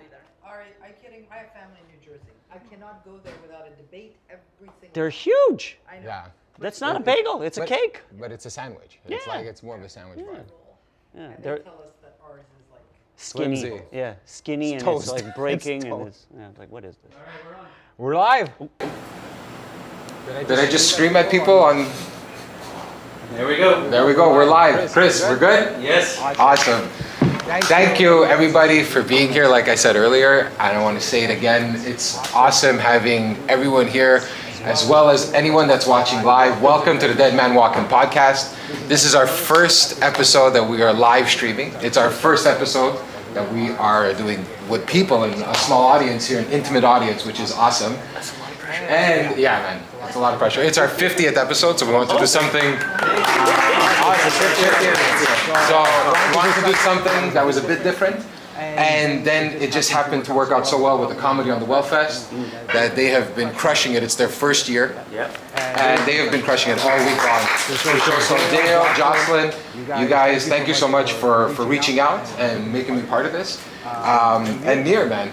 either. All right, I'm kidding. I have family in New Jersey. I cannot go there without a debate every single They're huge. I know. Yeah. That's not a bagel. It's a cake. But it's a sandwich. It's Yeah. like it's more of a sandwich vibe. Yeah, And they they're tell us that ours is like skinny. flimsy. Yeah, skinny It's and toast. it's like breaking It's and it's like, what is this? We're live. Did I just scream at people on? There we go. There we go. We're live. Chris, we're good? Yes. Awesome. Thank you, everybody, for being here. Like I said earlier, I don't want to say it again. It's awesome having everyone here, as well as anyone that's watching live. Welcome to the Dead Man Walking podcast. This is our first episode that we are live streaming. It's our first episode that we are doing with people in a small audience here, an intimate audience, which is awesome. And yeah, man, it's a lot of pressure. It's our 50th episode, so we want to do something. So we wanted to do something that was a bit different. And then it just happened to work out so well with the comedy on the Wellfest that they have been crushing it. It's their first year. Yep. And they have been crushing it all week long. So Dale, Jocelyn, you guys, thank you so much for reaching out and making me part of this. And Nir, man.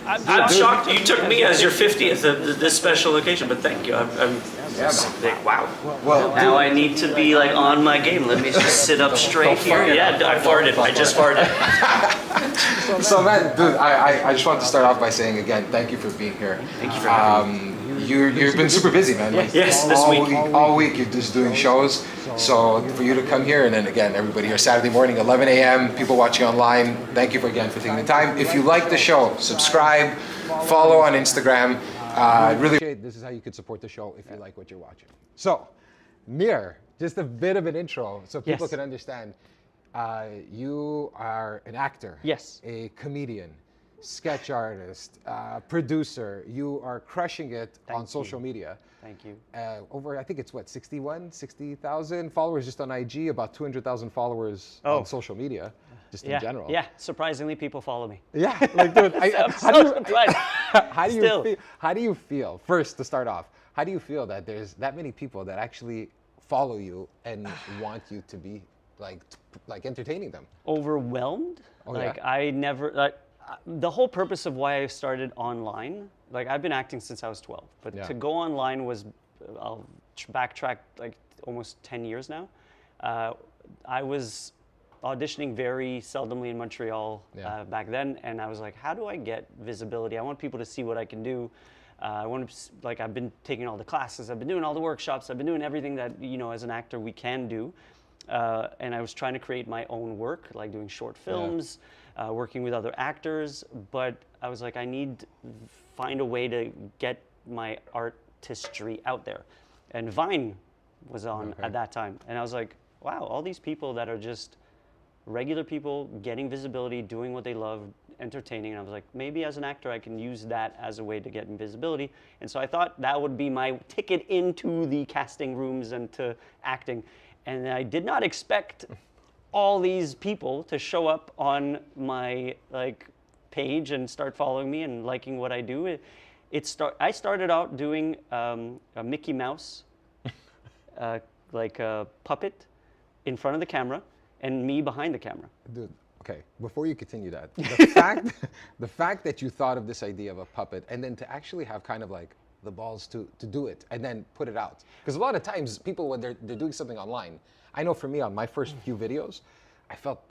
I'm shocked you took me as your 50th of this special occasion, but thank you. Wow. Well, Now I need to be like on my game. Let me just sit up straight here. Yeah, I farted. I just farted. So man, dude, I just want to start off by saying again, thank you for being here. Thank you for having me. You've been super busy, man. Like, Yes, this week. All week you're just doing shows. So for you to come here, and then again, everybody here Saturday morning, 11 a.m., people watching online, thank you again for taking the time. If you like the show, subscribe, follow on Instagram. Really appreciate this is how you could support the show if you like what you're watching. So, Nir, just a bit of an intro so people Yes. can understand. You are an actor. Yes. A comedian, sketch artist, producer. You are crushing it on social media. Thank you. Over, I think it's what, 60,000 followers just on IG, about 200,000 followers on social media, just in general. Yeah, surprisingly, people follow me. Yeah, like, dude, I'm how so do you, surprised. how do you feel, first to start off, how do you feel that there's that many people that actually follow you and want you to be like entertaining them? Overwhelmed. Oh, like yeah? I never. The whole purpose of why I started online, like I've been acting since I was 12, but Yeah. to go online was, I'll backtrack like almost 10 years now. I was auditioning very seldomly in Montreal back then, and I was like, how do I get visibility? I want people to see what I can do. I want to, like, I've been taking all the classes, I've been doing all the workshops, I've been doing everything that, you know, as an actor we can do. And I was trying to create my own work, like doing short films, working with other actors, but I was like, I need to find a way to get my artistry out there. And Vine was on at that time. And I was like, wow, all these people that are just regular people getting visibility, doing what they love, entertaining. And I was like, maybe as an actor, I can use that as a way to get visibility. And so I thought that would be my ticket into the casting rooms and to acting. And I did not expect all these people to show up on my page and start following me and liking what I do. I started out doing a Mickey Mouse, like a puppet in front of the camera and me behind the camera. Dude, okay, before you continue that, the fact that you thought of this idea of a puppet and then to actually have kind of like the balls to do it and then put it out. Because a lot of times people, when they're doing something online, I know for me on my first few videos, I felt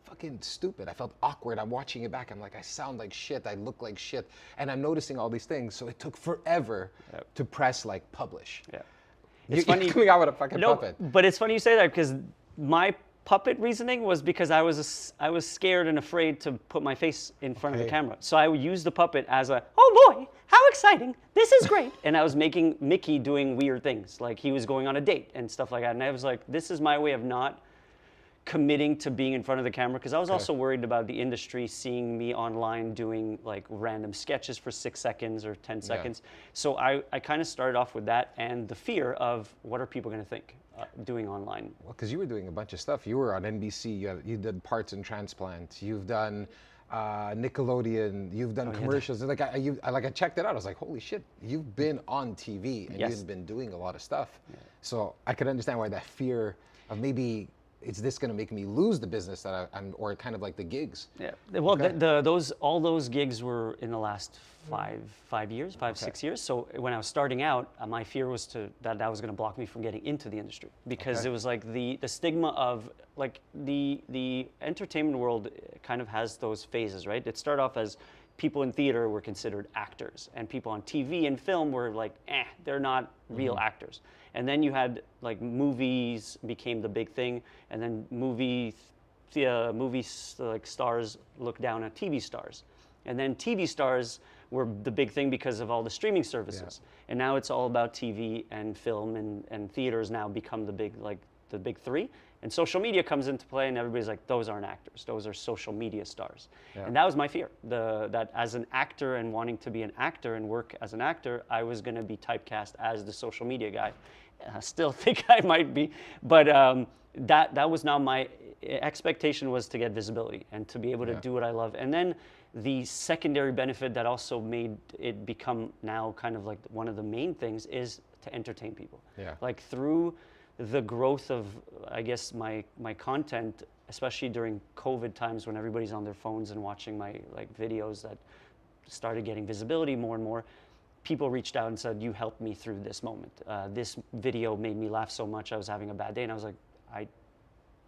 fucking stupid. I felt awkward. I'm watching it back. I'm like, I sound like shit. I look like shit. And I'm noticing all these things. So it took forever to press like publish. Yeah. It's funny. You're coming out with a fucking puppet. But it's funny you say that because my puppet reasoning was because I was scared and afraid to put my face in front of the camera. So I would use the puppet as a, oh boy, how exciting, this is great. And I was making Mickey doing weird things, like he was going on a date and stuff like that. And I was like, this is my way of not committing to being in front of the camera, because I was also worried about the industry seeing me online doing like random sketches for 6 seconds or 10 seconds. So I kind of started off with that and the fear of what are people going to think doing online. Well, because you were doing a bunch of stuff. You were on NBC. You did Parts and Transplant. You've done Nickelodeon. You've done commercials. Like I checked it out. I was like, holy shit! You've been on TV and you've been doing a lot of stuff. So I could understand why that fear of maybe is this going to make me lose the business that I'm, or kind of like the gigs? Yeah. Well, Okay. all those gigs were in the last 6 years. So when I was starting out, my fear was that was going to block me from getting into the industry, because Okay. it was like the stigma of like the entertainment world kind of has those phases, right? It started off as people in theater were considered actors, and people on TV and film were like, they're not real actors. And then you had like movies became the big thing, and then movies like stars looked down at TV stars, and then TV stars were the big thing because of all the streaming services. And now it's all about TV and film, and theaters now become the big three. And social media comes into play, and everybody's like, those aren't actors, those are social media stars. And that was my fear, that as an actor and wanting to be an actor and work as an actor, I was going to be typecast as the social media guy. I still think I might be, but that was not my expectation. Was to get visibility and to be able to do what I love. And then the secondary benefit that also made it become now kind of like one of the main things is to entertain people. Like through the growth of, I guess, my content, especially during COVID times when everybody's on their phones and watching my like videos that started getting visibility more and more, people reached out and said, you helped me through this moment. This video made me laugh so much, I was having a bad day. And I was like, I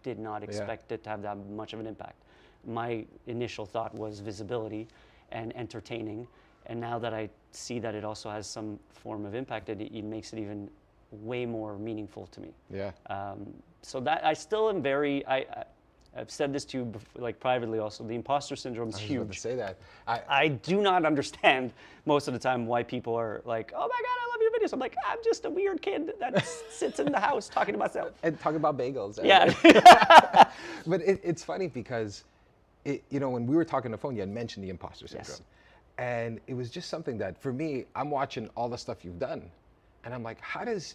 did not expect it to have that much of an impact. My initial thought was visibility and entertaining. And now that I see that it also has some form of impact, it makes it even way more meaningful to me. So that I still am very, I've said this to you like privately also, the imposter syndrome is huge. I was about to say that. I do not understand most of the time why people are like, oh my God, I love your videos. I'm like, I'm just a weird kid that sits in the house talking to myself. And talking about bagels. Yeah. But it's funny because, when we were talking on the phone, you had mentioned the imposter syndrome. Yes. And it was just something that, for me, I'm watching all the stuff you've done. And I'm like, how does,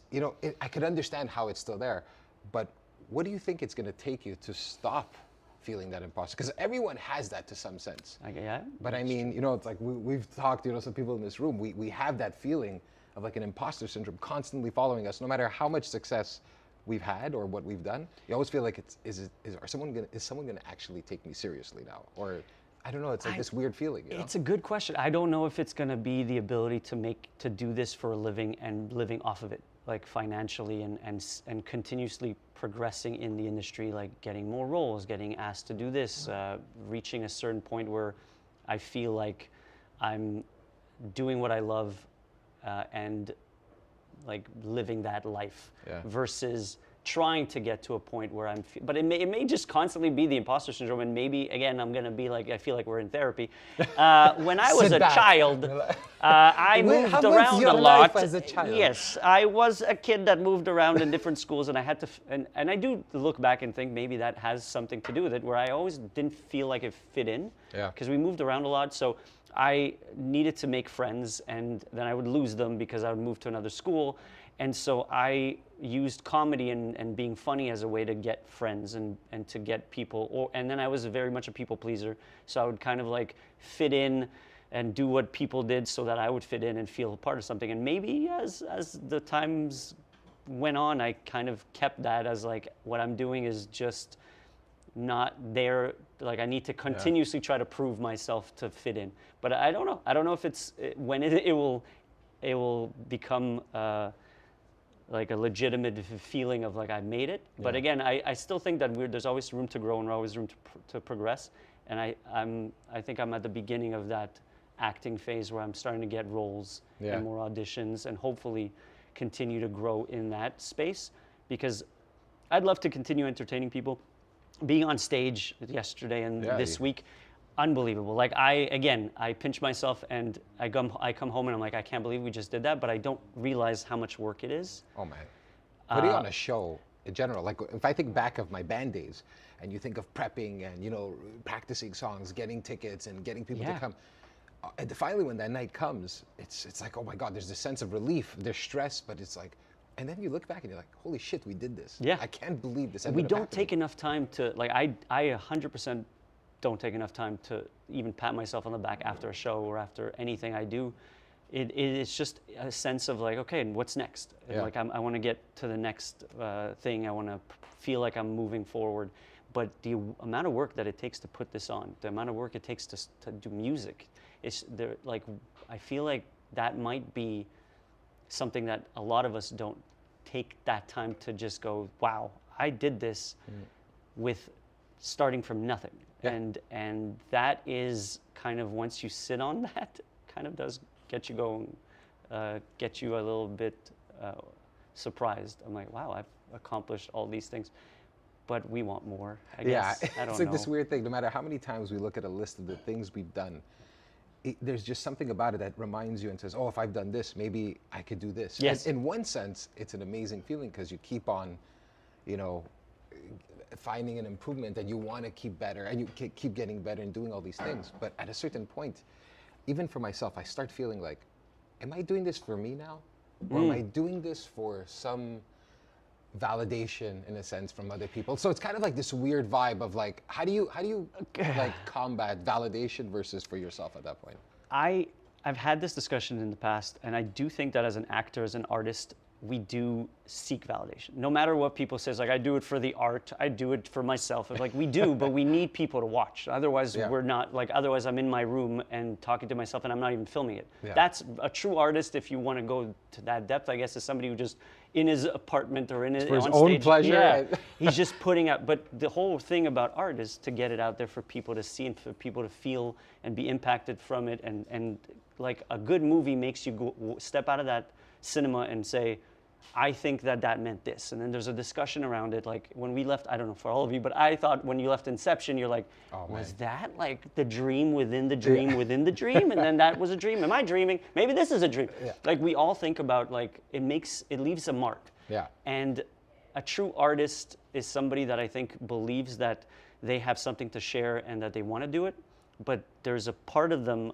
I could understand how it's still there, but what do you think it's going to take you to stop feeling that imposter? Because everyone has that to some sense. Yeah. But I mean, it's like we've talked, some people in this room, we have that feeling of like an imposter syndrome constantly following us, no matter how much success we've had or what we've done. You always feel like is someone gonna actually take me seriously now? Or I don't know, it's like this weird feeling. It's a good question. I don't know if it's going to be the ability to do this for a living and living off of it, like financially and continuously progressing in the industry, like getting more roles, getting asked to do this, reaching a certain point where I feel like I'm doing what I love and like living that life versus trying to get to a point where but it may just constantly be the imposter syndrome, and maybe again I'm gonna be like, I feel like we're in therapy. When I was a child, I moved around a lot. As a child? Yes, I was a kid that moved around in different schools, and I had to, and I do look back and think maybe that has something to do with it, where I always didn't feel like it fit in, because we moved around a lot. So I needed to make friends, and then I would lose them because I would move to another school. And so I used comedy and being funny as a way to get friends and to get people. And then I was very much a people pleaser. So I would kind of like fit in and do what people did so that I would fit in and feel a part of something. And maybe as the times went on, I kind of kept that as like, what I'm doing is just not there. Like I need to continuously try to prove myself to fit in. But I don't know. I don't know if it's when it will become like a legitimate feeling of like I made it. But again, I still think that there's always room to grow and always room to progress. And I think I'm at the beginning of that acting phase where I'm starting to get roles and more auditions, and hopefully continue to grow in that space, because I'd love to continue entertaining people. Being on stage yesterday and this week, unbelievable. Like I pinch myself and I come home and I'm like, I can't believe we just did that, but I don't realize how much work it is. Oh man, putting on a show in general, like if I think back of my band days and you think of prepping and practicing songs, getting tickets and getting people to come, and finally when that night comes, it's like, oh my God, there's this sense of relief, there's stress, but it's like, and then you look back and you're like, holy shit, we did this. Yeah. I can't believe this. We don't take enough time to, like, I 100% don't take enough time to even pat myself on the back after a show or after anything I do, it's just a sense of like, okay, what's next? And like I want to get to the next thing. I want to feel like I'm moving forward. But the amount of work that it takes to put this on, the amount of work it takes to do music, it's there. Like I feel like that might be something that a lot of us don't take that time to just go, wow, I did this with starting from nothing. And that is kind of, once you sit on that, kind of does get you going, get you a little bit surprised. I'm like, wow, I've accomplished all these things, but we want more, I guess. I don't it's like know. this weird thing. No matter how many times we look at a list of the things we've done, there's just something about it that reminds you and says, oh, if I've done this, maybe I could do this. Yes. And in one sense, it's an amazing feeling because you keep on, you know, finding an improvement, and you want to keep better, and you keep getting better and doing all these things. But at a certain point, even for myself, I start feeling like, am I doing this for me now? Or am I doing this for some validation, in a sense, from other people? So it's kind of like this weird vibe of like, how do you like combat validation versus for yourself at that point? I've had this discussion in the past, and I do think that as an actor, as an artist, we do seek validation. No matter what people say, it's like, I do it for the art, I do it for myself. It's like, we do, but we need people to watch. Otherwise, we're not, like, otherwise I'm in my room and talking to myself and I'm not even filming it. That's a true artist, if you want to go to that depth, I guess, is somebody who just, in his apartment or in his, for his on own stage, pleasure. he's just putting out, but the whole thing about art is to get it out there for people to see and for people to feel and be impacted from it. And like, a good movie makes you go, step out of that cinema and say, I think that meant this. And then there's a discussion around it. Like when we left, I don't know for all of you, but I thought when you left Inception, you're like, was that like the dream within the dream within the dream? And then that was a dream. Am I dreaming? Maybe this is a dream. Like we all think about, like, it leaves a mark. And a true artist is somebody that I think believes that they have something to share and that they want to do it. But there's a part of them,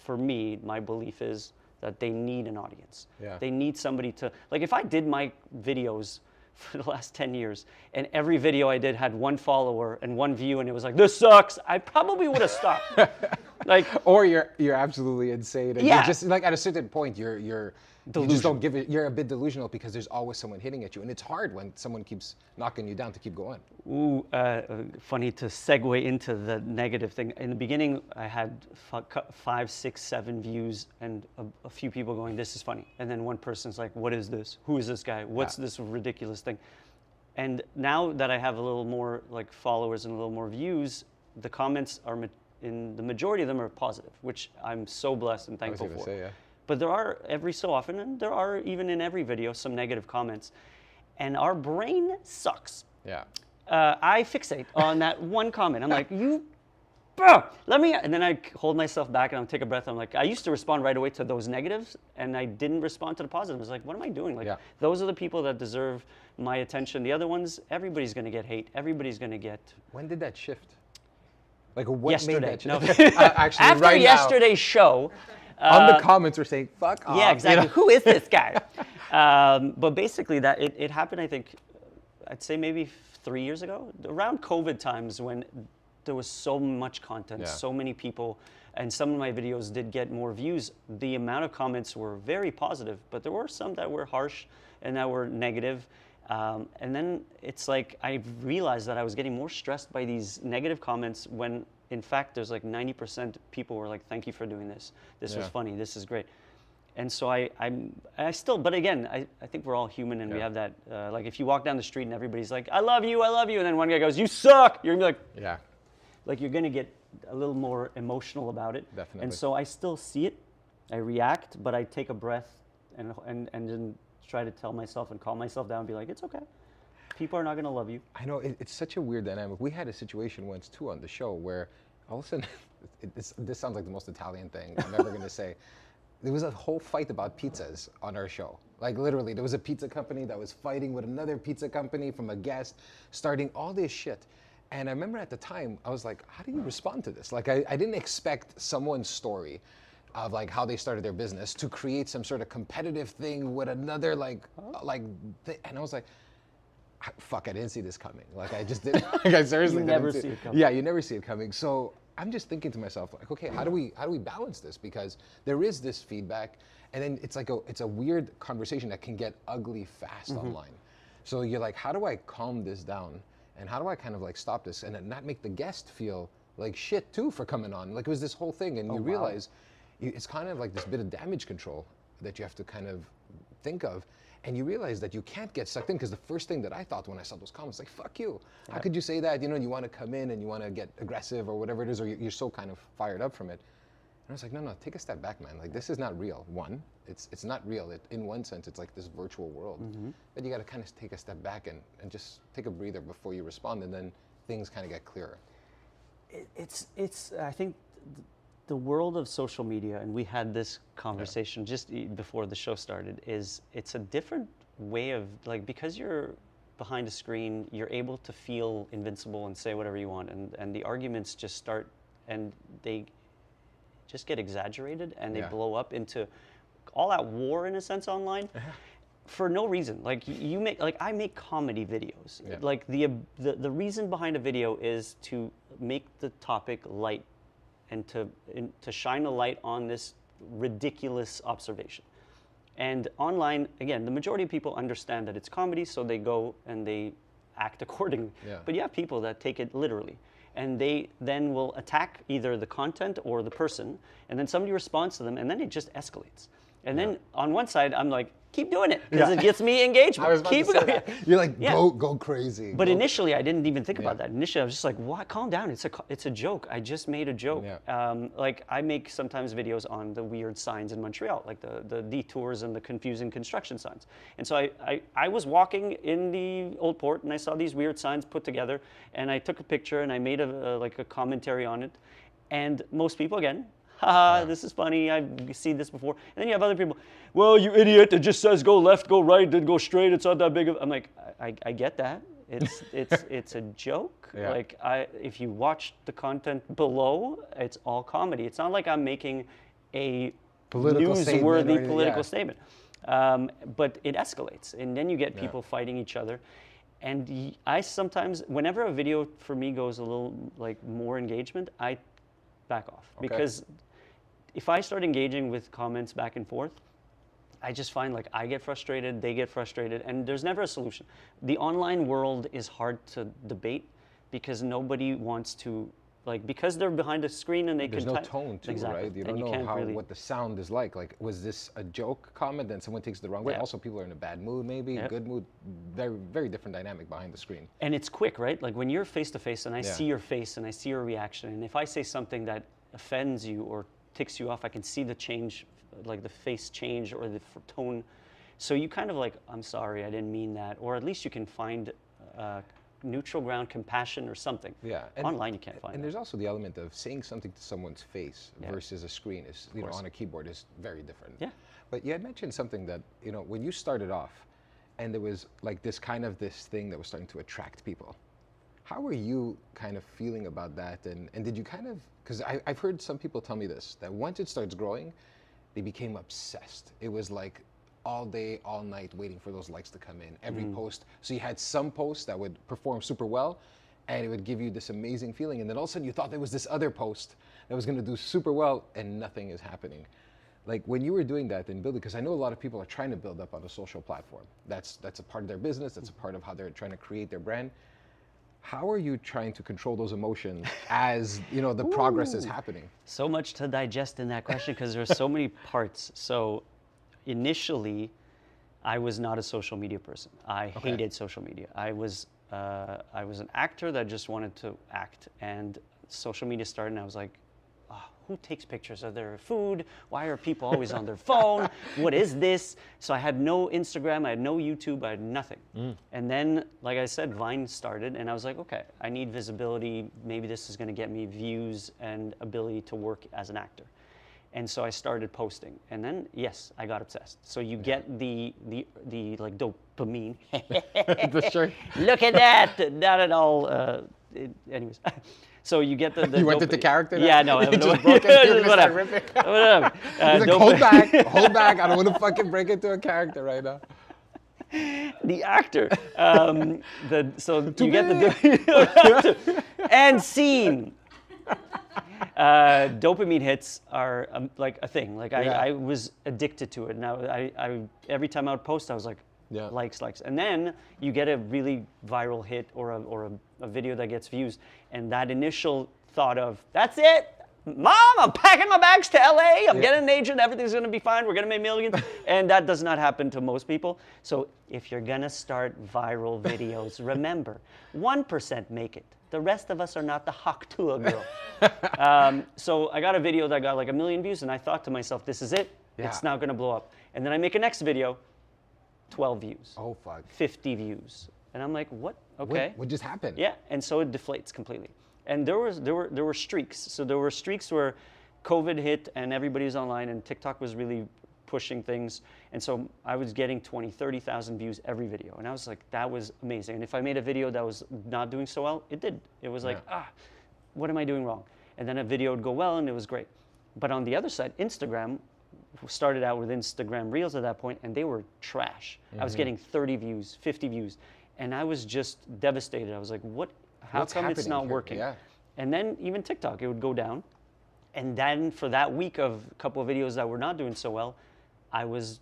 for me, my belief is that they need an audience. They need somebody to, like, if I did my videos for the last 10 years and every video I did had one follower and one view and it was like, this sucks, I probably would have stopped. Like, or you're absolutely insane. And you're just like, at a certain point, you just don't give it, you're a bit delusional because there's always someone hitting at you. And it's hard when someone keeps knocking you down to keep going. Ooh, funny to segue into the negative thing. In the beginning, I had 5, 6, 7 views and a few people going, this is funny. And then one person's like, what is this? Who is this guy? What's this ridiculous thing? And now that I have a little more like followers and a little more views, the comments are, in the majority of them are positive, which I'm so blessed and thankful for. But there are every so often, and there are even in every video, some negative comments. And our brain sucks. I fixate on that one comment. I'm like, let me, and then I hold myself back and I'll take a breath. I'm like, I used to respond right away to those negatives and I didn't respond to the positives. I was like, what am I doing? Like, those are the people that deserve my attention. The other ones, everybody's gonna get hate. Everybody's gonna get. When did that shift? Like what yesterday. made that shift? Actually, after right yesterday's show. On the comments, we're saying, fuck off. Yeah, exactly. You know? Who is this guy? But basically, that it happened, I think, I'd say maybe 3 years ago, around COVID times when there was so much content, so many people, and some of my videos did get more views. The amount of comments were very positive, but there were some that were harsh and that were negative. And then it's like I realized that I was getting more stressed by these negative comments when, in fact, there's like 90% people were like, thank you for doing this. This was funny. This is great. And so I still, but again, I think we're all human and we have that, like if you walk down the street and everybody's like, I love you. And then one guy goes, you suck. You're gonna be like, like you're gonna get a little more emotional about it. Definitely. And so I still see it, I react, but I take a breath and then try to tell myself and calm myself down and be like, it's okay. People are not gonna love you. I know, it's such a weird dynamic. We had a situation once too on the show where all of a sudden, this sounds like the most Italian thing I'm ever gonna say. There was a whole fight about pizzas on our show. Like literally, there was a pizza company that was fighting with another pizza company from a guest, starting all this shit. And I remember at the time, I was like, how do you respond to this? Like I didn't expect someone's story of like how they started their business to create some sort of competitive thing with another and I was like, fuck, I didn't see this coming. Like I just didn't, like I seriously You didn't never see it coming. Yeah, you never see it coming. So I'm just thinking to myself, like, okay, how do we balance this? Because there is this feedback, and then it's a weird conversation that can get ugly fast online. So you're like, how do I calm this down? And how do I kind of like stop this and then not make the guest feel like shit too for coming on? Like it was this whole thing, and you realize it's kind of like this bit of damage control that you have to kind of think of. And you realize that you can't get sucked in, because the first thing that I thought when I saw those comments, like, fuck you. How could you say that? You know, and you want to come in and you want to get aggressive or whatever it is, or you're so kind of fired up from it. And I was like, no, take a step back, man. Like, this is not real. One, it's not real. In one sense, it's like this virtual world. But you got to kind of take a step back and just take a breather before you respond, and then things kind of get clearer. It's I think the world of social media, and we had this conversation just before the show started, it's a different way of, like, because you're behind a screen, you're able to feel invincible and say whatever you want, and the arguments just start, and they just get exaggerated, and they blow up into all out war in a sense online. For no reason. Like I make comedy videos. Like the reason behind a video is to make the topic light, and to shine a light on this ridiculous observation. And online, again, the majority of people understand that it's comedy, so they go and they act accordingly. But you have people that take it literally, and they then will attack either the content or the person, and then somebody responds to them, and then it just escalates. And then on one side, I'm like, keep doing it, because it gets me engagement. I was about keep to say going. that. You're like, go crazy. But initially, I didn't even think about that. Initially, I was just like, "What? Calm down. It's a joke. I just made a joke." Like I make sometimes videos on the weird signs in Montreal, like the detours and the confusing construction signs. And so I was walking in the Old Port, and I saw these weird signs put together, and I took a picture and I made a commentary on it. And most people, again, haha, this is funny, I've seen this before. And then you have other people, well, you idiot, it just says go left, go right, then go straight, it's not that big of, I'm like, I get that. It's a joke. Like, if you watch the content below, it's all comedy. It's not like I'm making a newsworthy political statement. But it escalates, and then you get people fighting each other. And I sometimes, whenever a video for me goes a little like more engagement, I back off. Because if I start engaging with comments back and forth, I just find like I get frustrated, they get frustrated, and there's never a solution. The online world is hard to debate because nobody wants to, like, because they're behind a screen and there's no tone to it, right? You don't know what the sound is like. Like, was this a joke comment? Then someone takes it the wrong way. Also, people are in a bad mood, maybe good mood. Very, very different dynamic behind the screen. And it's quick, right? Like when you're face to face and I see your face and I see your reaction, and if I say something that offends you or ticks you off, I can see the change, like the face change or the tone. So you kind of like, I'm sorry, I didn't mean that, or at least you can find neutral ground, compassion, or something. And online you can't find. And there's also the element of saying something to someone's face versus a screen is, you know, on a keyboard is very different. But you had mentioned something that, you know, when you started off, and there was like this thing that was starting to attract people. How were you kind of feeling about that? And did you kind of, because I've heard some people tell me this, that once it starts growing, they became obsessed. It was like all day, all night, waiting for those likes to come in, every post. So you had some posts that would perform super well, and it would give you this amazing feeling. And then all of a sudden you thought there was this other post that was gonna do super well, and nothing is happening. Like when you were doing that and building, because I know a lot of people are trying to build up on a social platform. That's a part of their business, that's a part of how they're trying to create their brand. How are you trying to control those emotions as, you know, the progress is happening? So much to digest in that question because there's so many parts. So initially, I was not a social media person. I hated social media. I was an actor that just wanted to act, and social media started, and I was like, oh, who takes pictures of their food? Why are people always on their phone? What is this? So I had no Instagram, I had no YouTube, I had nothing. And then, like I said, Vine started, and I was like, okay, I need visibility. Maybe this is gonna get me views and ability to work as an actor. And so I started posting, and then yes, I got obsessed. So you get the like dopamine. Look at that! Not at all. Anyways, so you get the you went into character. Yeah, no, you just broke into whatever. Whatever. He's like, hold back! I don't want to fucking break into a character right now. The actor. So you get the and scene. Dopamine hits are like a thing. Like Yeah. I was addicted to it. Now I every time I would post, I was like, Yeah. likes. And then you get a really viral hit or a video that gets views, and that initial thought of, that's it. Mom, I'm packing my bags to LA. I'm getting an agent. Everything's going to be fine. We're going to make millions. And that does not happen to most people. So if you're going to start viral videos, remember, 1% make it. The rest of us are not the Haktua girl. So I got a video that got like 1 million views, and I thought to myself, this is it. Yeah. It's now going to blow up. And then I make a next video, 12 views. Oh, fuck. 50 views. And I'm like, what? Okay. What just happened? Yeah, and so it deflates completely. And there were streaks. So there were streaks where COVID hit and everybody was online and TikTok was really pushing things. And so I was getting 20, 30,000 views every video. And I was like, that was amazing. And if I made a video that was not doing so well, it did. It was like, what am I doing wrong? And then a video would go well and it was great. But on the other side, Instagram started out with Instagram Reels at that point and they were trash. I was getting 30 views, 50 views. And I was just devastated. I was like, how What's come it's happening not here? working? Yeah. And then even TikTok, it would go down. And then for that week of a couple of videos that were not doing so well, it's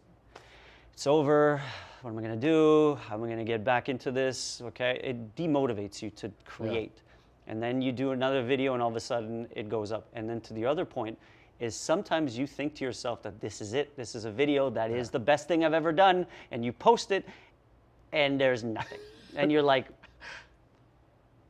over. What am I going to do? How am I going to get back into this? Okay. It demotivates you to create. And then you do another video and all of a sudden it goes up. And then to the other point is sometimes you think to yourself that this is it. This is a video that is the best thing I've ever done. And you post it and there's nothing. And you're like,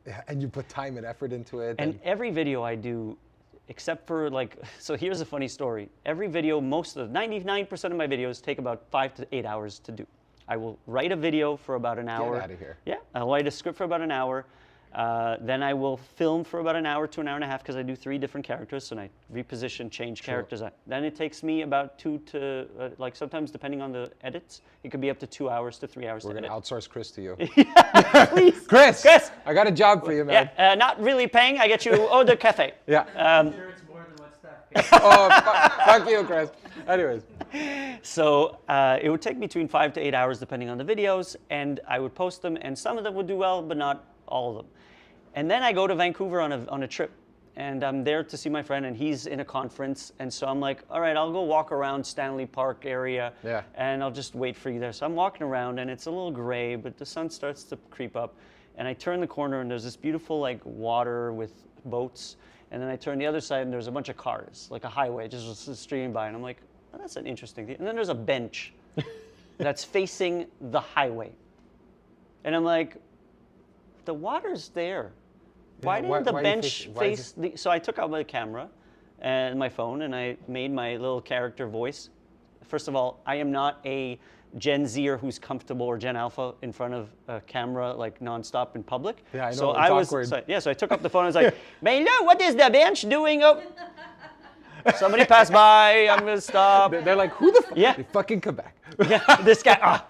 Yeah, and you put time and effort into it. and every video I do, except for so here's a funny story. Every video, 99% of my videos take about 5 to 8 hours to do. I will write a video for about an hour. Get out of here. Yeah, I'll write a script for about an hour. Then I will film for about an hour to an hour and a half because I do 3 different characters, so I reposition, change characters. Then it takes me about 2 to, sometimes depending on the edits, it could be up to 2 hours to 3 hours We're to going to edit. outsource Chris to you. Please. Chris, Chris, I got a job for you, man. yeah, not really paying. I get you eau de cafe. Yeah. Sure, it's more than what staff pays. Oh, fuck you, Chris. Anyways. So it would take between 5 to 8 hours depending on the videos, and I would post them, and some of them would do well, but not all of them. And then I go to Vancouver on a trip, and I'm there to see my friend, and he's in a conference, and so I'm like, all right, I'll go walk around Stanley Park area, and I'll just wait for you there. So I'm walking around, and it's a little gray, but the sun starts to creep up, and I turn the corner, and there's this beautiful water with boats, and then I turn the other side, and there's a bunch of cars, like a highway, just streaming by, and I'm like, oh, that's an interesting thing. And then there's a bench that's facing the highway, and I'm like, the water's there. Why didn't the bench face the... So I took out my camera and my phone and I made my little character voice. First of all, I am not a Gen Zer who's comfortable, or Gen Alpha, in front of a camera nonstop in public. Yeah, I know, So it's I was awkward. so I took up the phone and I was like, "Melo, what is the bench doing?" Oh, somebody passed by. I'm gonna stop. They're like, who the fuck? Yeah. You fucking come back. Yeah, this guy.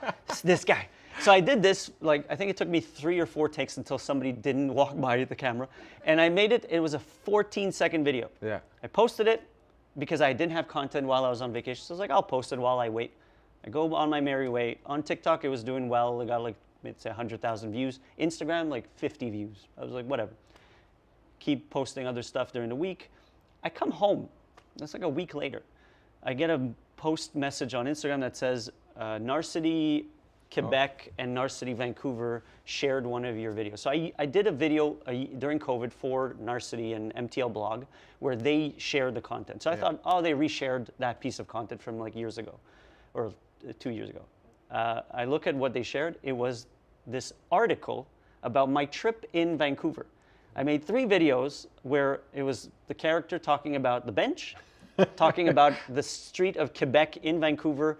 This guy. So I did this, I think it took me 3 or 4 takes until somebody didn't walk by the camera. And I made it was a 14-second video. Yeah. I posted it because I didn't have content while I was on vacation. So I was like, I'll post it while I wait. I go on my merry way. On TikTok, it was doing well. It got let's say 100,000 views. Instagram, 50 views. I was like, whatever. Keep posting other stuff during the week. I come home. That's a week later. I get a post message on Instagram that says, Narcity Quebec and Narcity Vancouver shared one of your videos. So I did a video during COVID for Narcity and MTL blog where they shared the content. So I thought, oh, they reshared that piece of content from years ago, or 2 years ago. I look at what they shared. It was this article about my trip in Vancouver. I made 3 videos where it was the character talking about the bench, talking about the street of Quebec in Vancouver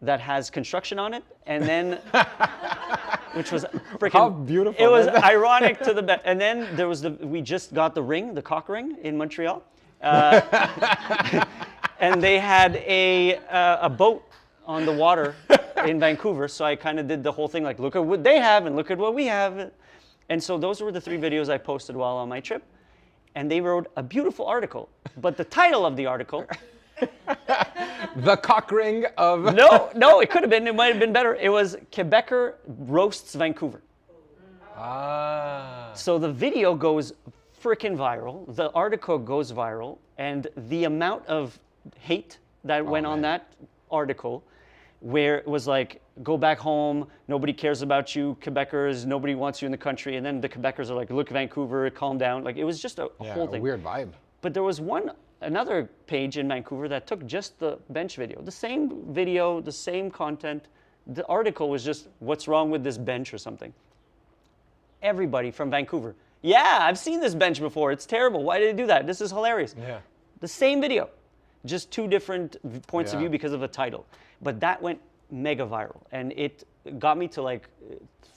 that has construction on it, and then, which was freaking... How beautiful. It was ironic to the best. And then there was we just got the ring, the cock ring in Montreal. And they had a boat on the water in Vancouver, so I kind of did the whole thing, look at what they have and look at what we have. And so those were the 3 videos I posted while on my trip. And they wrote a beautiful article, but the title of the article... The cock ring of... No, it could have been. It might have been better. It was Quebecer roasts Vancouver. Ah. So the video goes freaking viral. The article goes viral, and the amount of hate that went on that article, where it was like, go back home, nobody cares about you, Quebecers, nobody wants you in the country, and then the Quebecers are like, look, Vancouver, calm down. Like, it was just a whole thing. A weird vibe. But there was another page in Vancouver that took just the bench video, the same video, the same content. The article was just, what's wrong with this bench or something. Everybody from Vancouver, yeah, I've seen this bench before. It's terrible. Why did they do that? This is hilarious. Yeah. The same video, just two different points of view because of a title. But that went mega viral, and it got me to like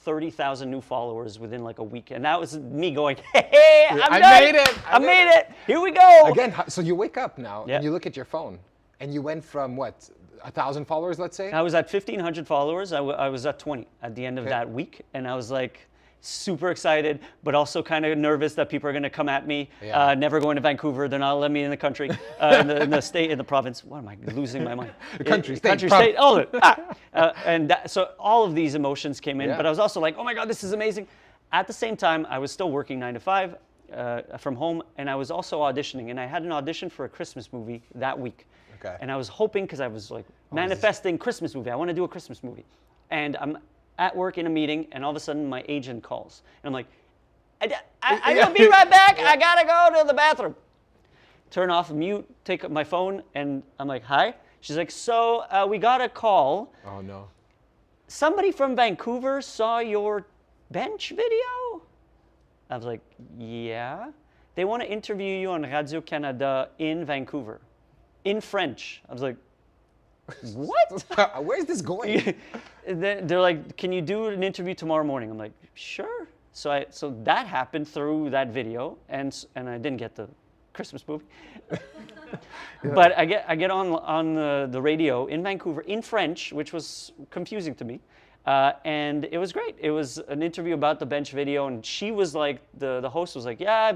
30,000 new followers within like a week. And that was me going, hey, I made it. I made it. Here we go. Again, so you wake up now Yeah. and you look at your phone, and you went from what, 1,000 followers, let's say? I was at 1,500 followers. I was at 20 at the end of that week. And I was like super excited, but also kind of nervous that people are going to come at me. Yeah. Never going to Vancouver. They're not letting me in the country, in the state, in the province. What am I losing my mind? Country, state, all of it. So all of these emotions came in, Yeah. but I was also like, oh my God, this is amazing. At the same time, I was still working 9 to 5 from home, and I was also auditioning. And I had an audition for a Christmas movie that week. Okay. And I was hoping, because I was like manifesting Christmas movie. I want to do a Christmas movie. And I'm at work in a meeting, and all of a sudden my agent calls. And I'm like, I'm going to be right back. I got to go to the bathroom. Turn off, mute, take my phone, and I'm like, hi. She's like, so we got a call. Oh, no. Somebody from Vancouver saw your bench video? I was like, yeah. They want to interview you on Radio-Canada in Vancouver, in French. I was like, what? Where's this going? They're like, can you do an interview tomorrow morning? I'm like, sure. So that happened through that video, and I didn't get the Christmas movie. But I get on the radio in Vancouver in French, which was confusing to me. And it was great. It was an interview about the bench video, and she was like, the host was like, yeah,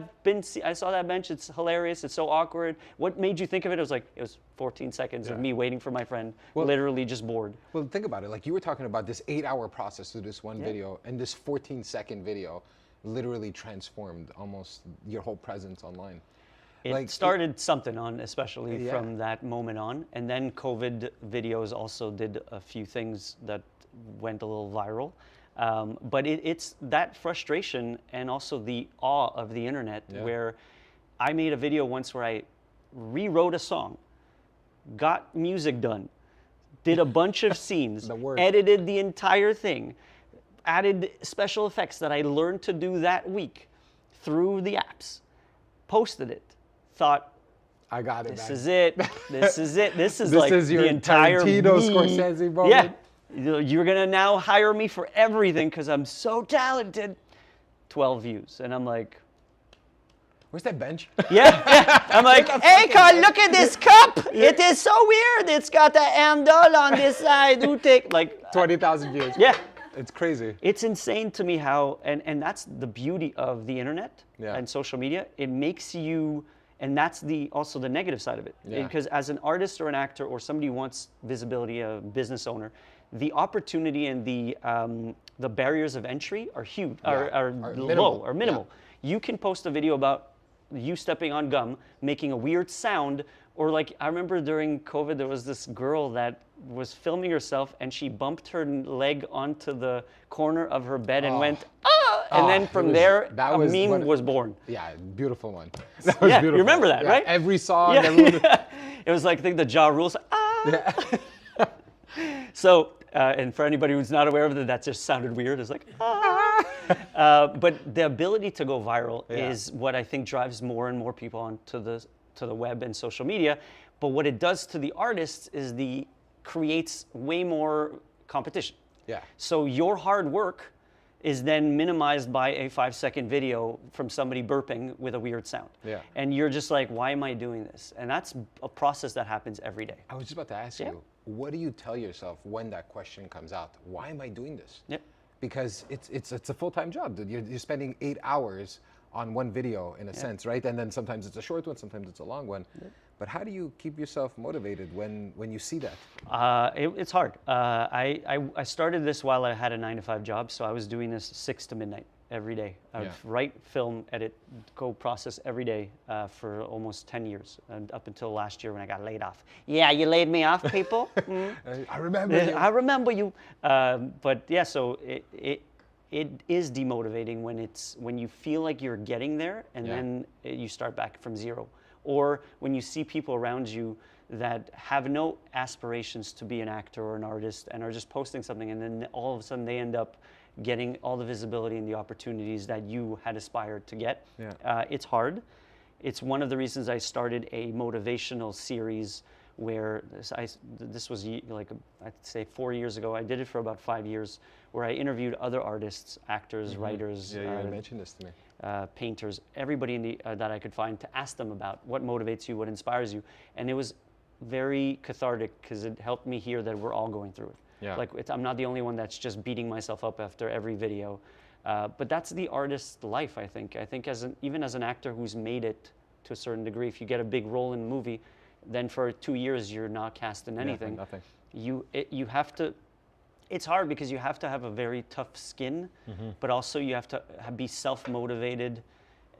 I saw that bench. It's hilarious. It's so awkward. What made you think of it? It was 14 seconds of me waiting for my friend, literally just bored. Well, think about it. Like, you were talking about this 8-hour process to this one video, and this 14-second video literally transformed almost your whole presence online. It started something on, especially from that moment on. And then COVID videos also did a few things that went a little viral. But it's that frustration and also the awe of the internet, where I made a video once where I rewrote a song, got music done, did a bunch of scenes, edited the entire thing, added special effects that I learned to do that week through the apps, posted it, thought, I got it. This is it. This is it. This is This like is your the entire Tarantino, me. Scorsese moment. Yeah. You're going to now hire me for everything because I'm so talented. 12 views. And I'm like, where's that bench? yeah. I'm like, hey, Carl, look at this cup. It is so weird. It's got a handle on this side. Who take like 20,000 views. Yeah. It's crazy. It's insane to me how, and that's the beauty of the internet and social media. It makes you, and that's also the negative side of it. Because as an artist or an actor or somebody who wants visibility, a business owner, the opportunity and the barriers of entry are huge, are low, or minimal. You can post a video about you stepping on gum, making a weird sound, or like, I remember during COVID, there was this girl that was filming herself and she bumped her leg onto the corner of her bed and went, ah! And then from there, a meme was born. Yeah, beautiful one. That was beautiful. You remember that, right? Every song, everyone. It was like, I think the Ja Rule, ah! So, and for anybody who's not aware of it, that just sounded weird. It's like, ah! But the ability to go viral is what I think drives more and more people onto the web and social media. But what it does to the artists is creates way more competition. Yeah. So your hard work is then minimized by a 5-second video from somebody burping with a weird sound. Yeah. And you're just like, why am I doing this? And that's a process that happens every day. I was just about to ask you, what do you tell yourself when that question comes out? Why am I doing this? Yep. Because it's a full-time job, dude. You're spending 8 hours on one video in a sense, right? And then sometimes it's a short one, sometimes it's a long one. But how do you keep yourself motivated when you see that? It's hard. I started this while I had a 9-to-5 job, so I was doing this 6 to midnight every day. I would Yeah. write, film, edit, go process every day for almost 10 years, and up until last year when I got laid off. Yeah, you laid me off, people. I remember you. I remember you. But yeah, so it is demotivating when you feel like you're getting there and Yeah. then you start back from zero, or when you see people around you that have no aspirations to be an actor or an artist and are just posting something, and then all of a sudden they end up getting all the visibility and the opportunities that you had aspired to get. Yeah. It's hard. It's one of the reasons I started a motivational series where this was like, I'd say 4 years ago. I did it for about 5 years, where I interviewed other artists, actors, writers, Yeah, you mentioned this to me. painters, everybody in the, that I could find, to ask them about what motivates you, what inspires you. And it was very cathartic because it helped me hear that we're all going through it. Yeah. Like I'm not the only one that's just beating myself up after every video. But that's the artist's life, I think. I think even as an actor who's made it to a certain degree, if you get a big role in a movie, then for 2 years you're not cast in anything. Yeah, nothing. You have to. It's hard because you have to have a very tough skin, but also you have to be self-motivated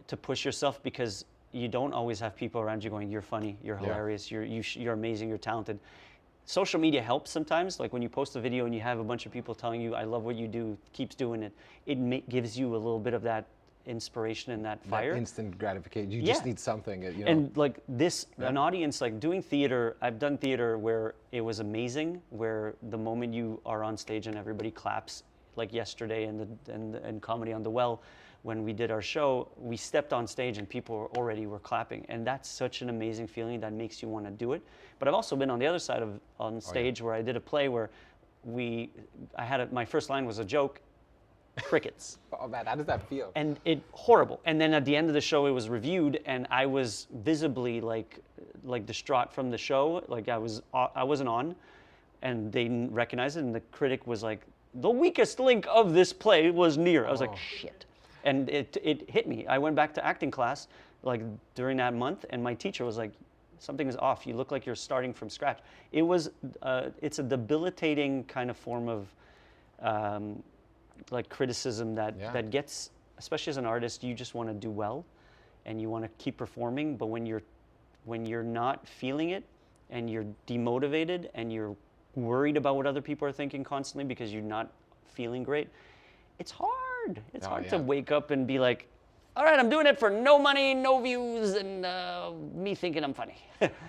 to push yourself, because you don't always have people around you going, "You're funny, you're hilarious, you're amazing, you're talented." Social media helps sometimes. Like when you post a video and you have a bunch of people telling you, "I love what you do, keeps doing it," gives you a little bit of that inspiration and that fire. That instant gratification. You Yeah. just need something. You know. And like this, an audience, like doing theater, I've done theater where it was amazing, where the moment you are on stage and everybody claps, like yesterday in Comedy on the Well, when we did our show, we stepped on stage and people already were clapping. And that's such an amazing feeling that makes you want to do it. But I've also been on the other side on stage where I did a play where my first line was a joke, crickets. Oh man, how does that feel? And horrible. And then at the end of the show, it was reviewed, and I was visibly like distraught from the show. Like I wasn't on, and they didn't recognize it. And the critic was like, "The weakest link of this play was near." I was like, "Shit!" And it hit me. I went back to acting class like during that month, and my teacher was like, "Something is off. You look like you're starting from scratch." It's a debilitating kind of form of like criticism that gets, especially as an artist, you just want to do well and you want to keep performing, but when you're not feeling it and you're demotivated and you're worried about what other people are thinking constantly because you're not feeling great, it's hard. It's hard to wake up and be like, "All right, I'm doing it for no money, no views, and me thinking I'm funny."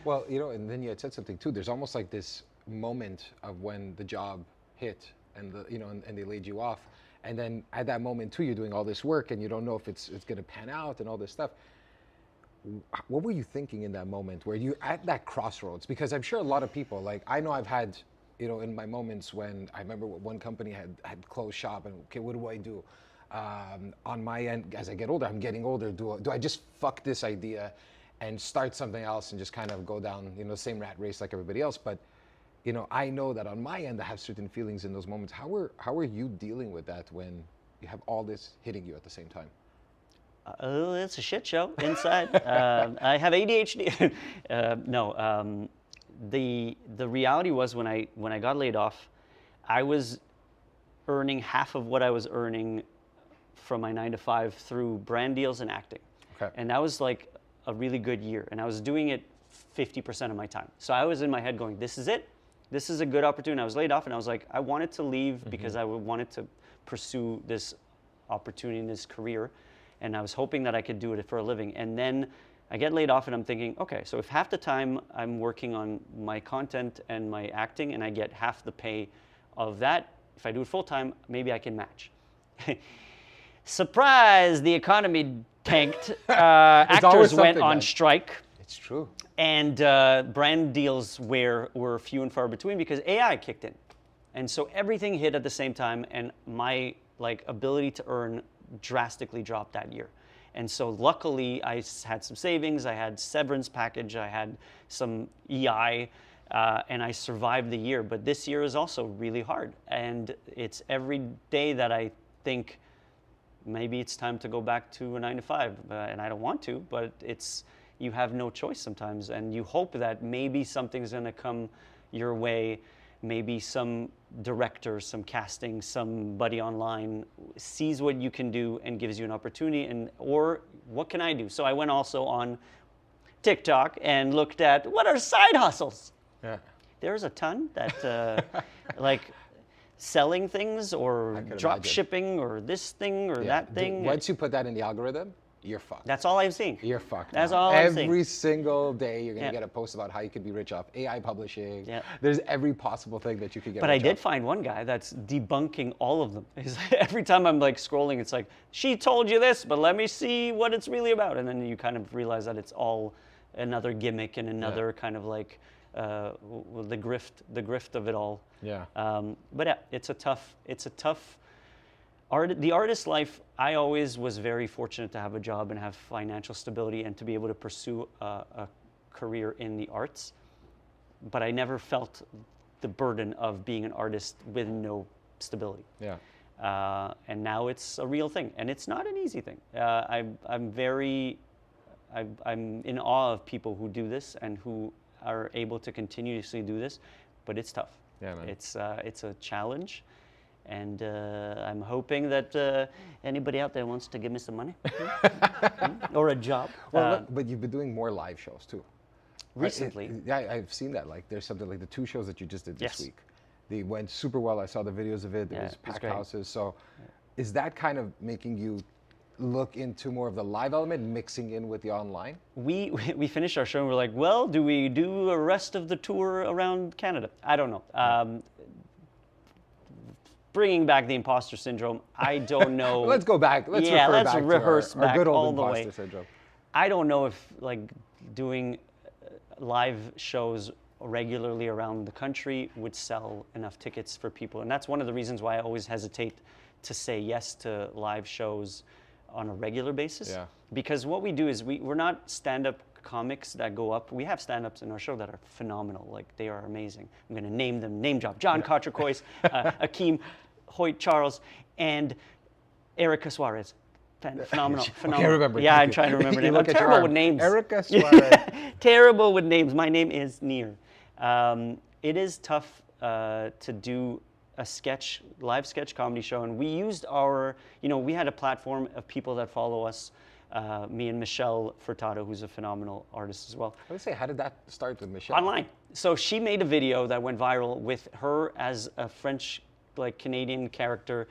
Well, and then you had said something too. There's almost like this moment of when the job hit and and they laid you off. And then at that moment too, you're doing all this work and you don't know if it's going to pan out and all this stuff. What were you thinking in that moment where you at that crossroads? Because I'm sure a lot of people, like I know I've had, in my moments when I remember one company had closed shop and okay, what do I do? On my end, as I get older, I'm getting older. Do I just fuck this idea and start something else and just kind of go down, the same rat race like everybody else? But I know that on my end, I have certain feelings in those moments. How are you dealing with that when you have all this hitting you at the same time? It's a shit show inside. I have ADHD. No, the reality was when I got laid off, I was earning half of what I was earning from my 9 to 5 through brand deals and acting. Okay. And that was like a really good year. And I was doing it 50% of my time. So I was in my head going, this is it. This is a good opportunity. I was laid off and I was like, I wanted to leave because I wanted to pursue this opportunity in this career. And I was hoping that I could do it for a living. And then I get laid off and I'm thinking, okay, so if half the time I'm working on my content and my acting and I get half the pay of that, if I do it full time, maybe I can match. Surprise, the economy tanked. Actors went on strike. It's true. And brand deals were few and far between because AI kicked in. And so everything hit at the same time, and my ability to earn drastically dropped that year. And so luckily I had some savings, I had severance package, I had some EI, and I survived the year. But this year is also really hard. And it's every day that I think maybe it's time to go back to a 9 to 5. And I don't want to, but you have no choice sometimes. And you hope that maybe something's gonna come your way maybe some director, some casting, somebody online sees what you can do and gives you an opportunity, and or what can I do? So I went also on TikTok and looked at what are side hustles. Yeah. There's a ton that like selling things or drop imagine. shipping or this thing or that thing. Once you put that in the algorithm, you're fucked. That's all I've seen. You're fucked. That's man. all I'm seeing. Every single day, you're gonna Yeah. get a post about how you could be rich off AI publishing. Yeah. There's every possible thing that you could get. But rich I did off. find one guy that's debunking all of them. Every time I'm like scrolling, it's like, she told you this, but let me see what it's really about. And then you kind of realize that it's all another gimmick and another kind of like the grift of it all. Yeah. But yeah, it's a tough the artist life. I always was very fortunate to have a job and have financial stability and to be able to pursue a career in the arts. But I never felt the burden of being an artist with no stability. Yeah. And now it's a real thing, and it's not an easy thing. I'm in awe of people who do this and who are able to continuously do this, but it's tough. Yeah, man. It's a challenge, and I'm hoping that anybody out there wants to give me some money or a job. Well, look, but you've been doing more live shows too. Recently. Yeah, I've seen that. Like, there's something like the 2 shows that you just did this Yes. week. They went super well. I saw the videos of it. It Yeah, was it was packed great. houses. So, is that kind of making you look into more of the live element, mixing in with the online? We finished our show and we're like, well, do we do a rest of the tour around Canada? I don't know. Bringing back the imposter syndrome, I don't know. Let's go back. Let's Yeah, refer let's back rehearse to our back good old all the imposter way. syndrome. I don't know if like doing live shows regularly around the country would sell enough tickets for people. And that's one of the reasons why I always hesitate to say yes to live shows on a regular basis. Yeah. Because what we do is we're not stand-up comics that go up. We have stand-ups in our show that are phenomenal. Like, they are amazing. I'm going to name them, name drop. John Cotracois, Akeem Hoyt Charles, and Erica Suarez. Phenomenal. Can't remember. Yeah, Thank I'm you. trying to remember You names. I'm look at your terrible arm. with names. Erica Suarez. Terrible with names. My name is Nir. It is tough to do a live sketch comedy show, and we used we had a platform of people that follow us, me and Michelle Furtado, who's a phenomenal artist as well. I would say, how did that start with Michelle? Online. So she made a video that went viral with her as a French, like Canadian character,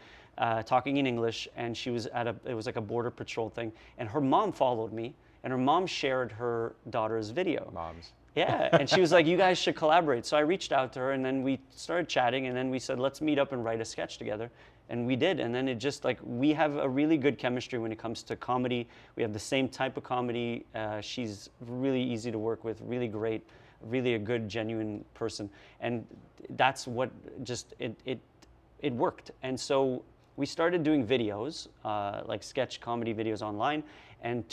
talking in English, and she was it was like a border patrol thing, and her mom followed me, and her mom shared her daughter's video. Moms. Yeah, and she was like, you guys should collaborate. So I reached out to her, and then we started chatting, and then we said, let's meet up and write a sketch together. And we did, and then it just like, we have a really good chemistry when it comes to comedy. We have the same type of comedy. She's really easy to work with, really great, really a good, genuine person. And that's what just, it worked. And so we started doing videos, like sketch comedy videos online, and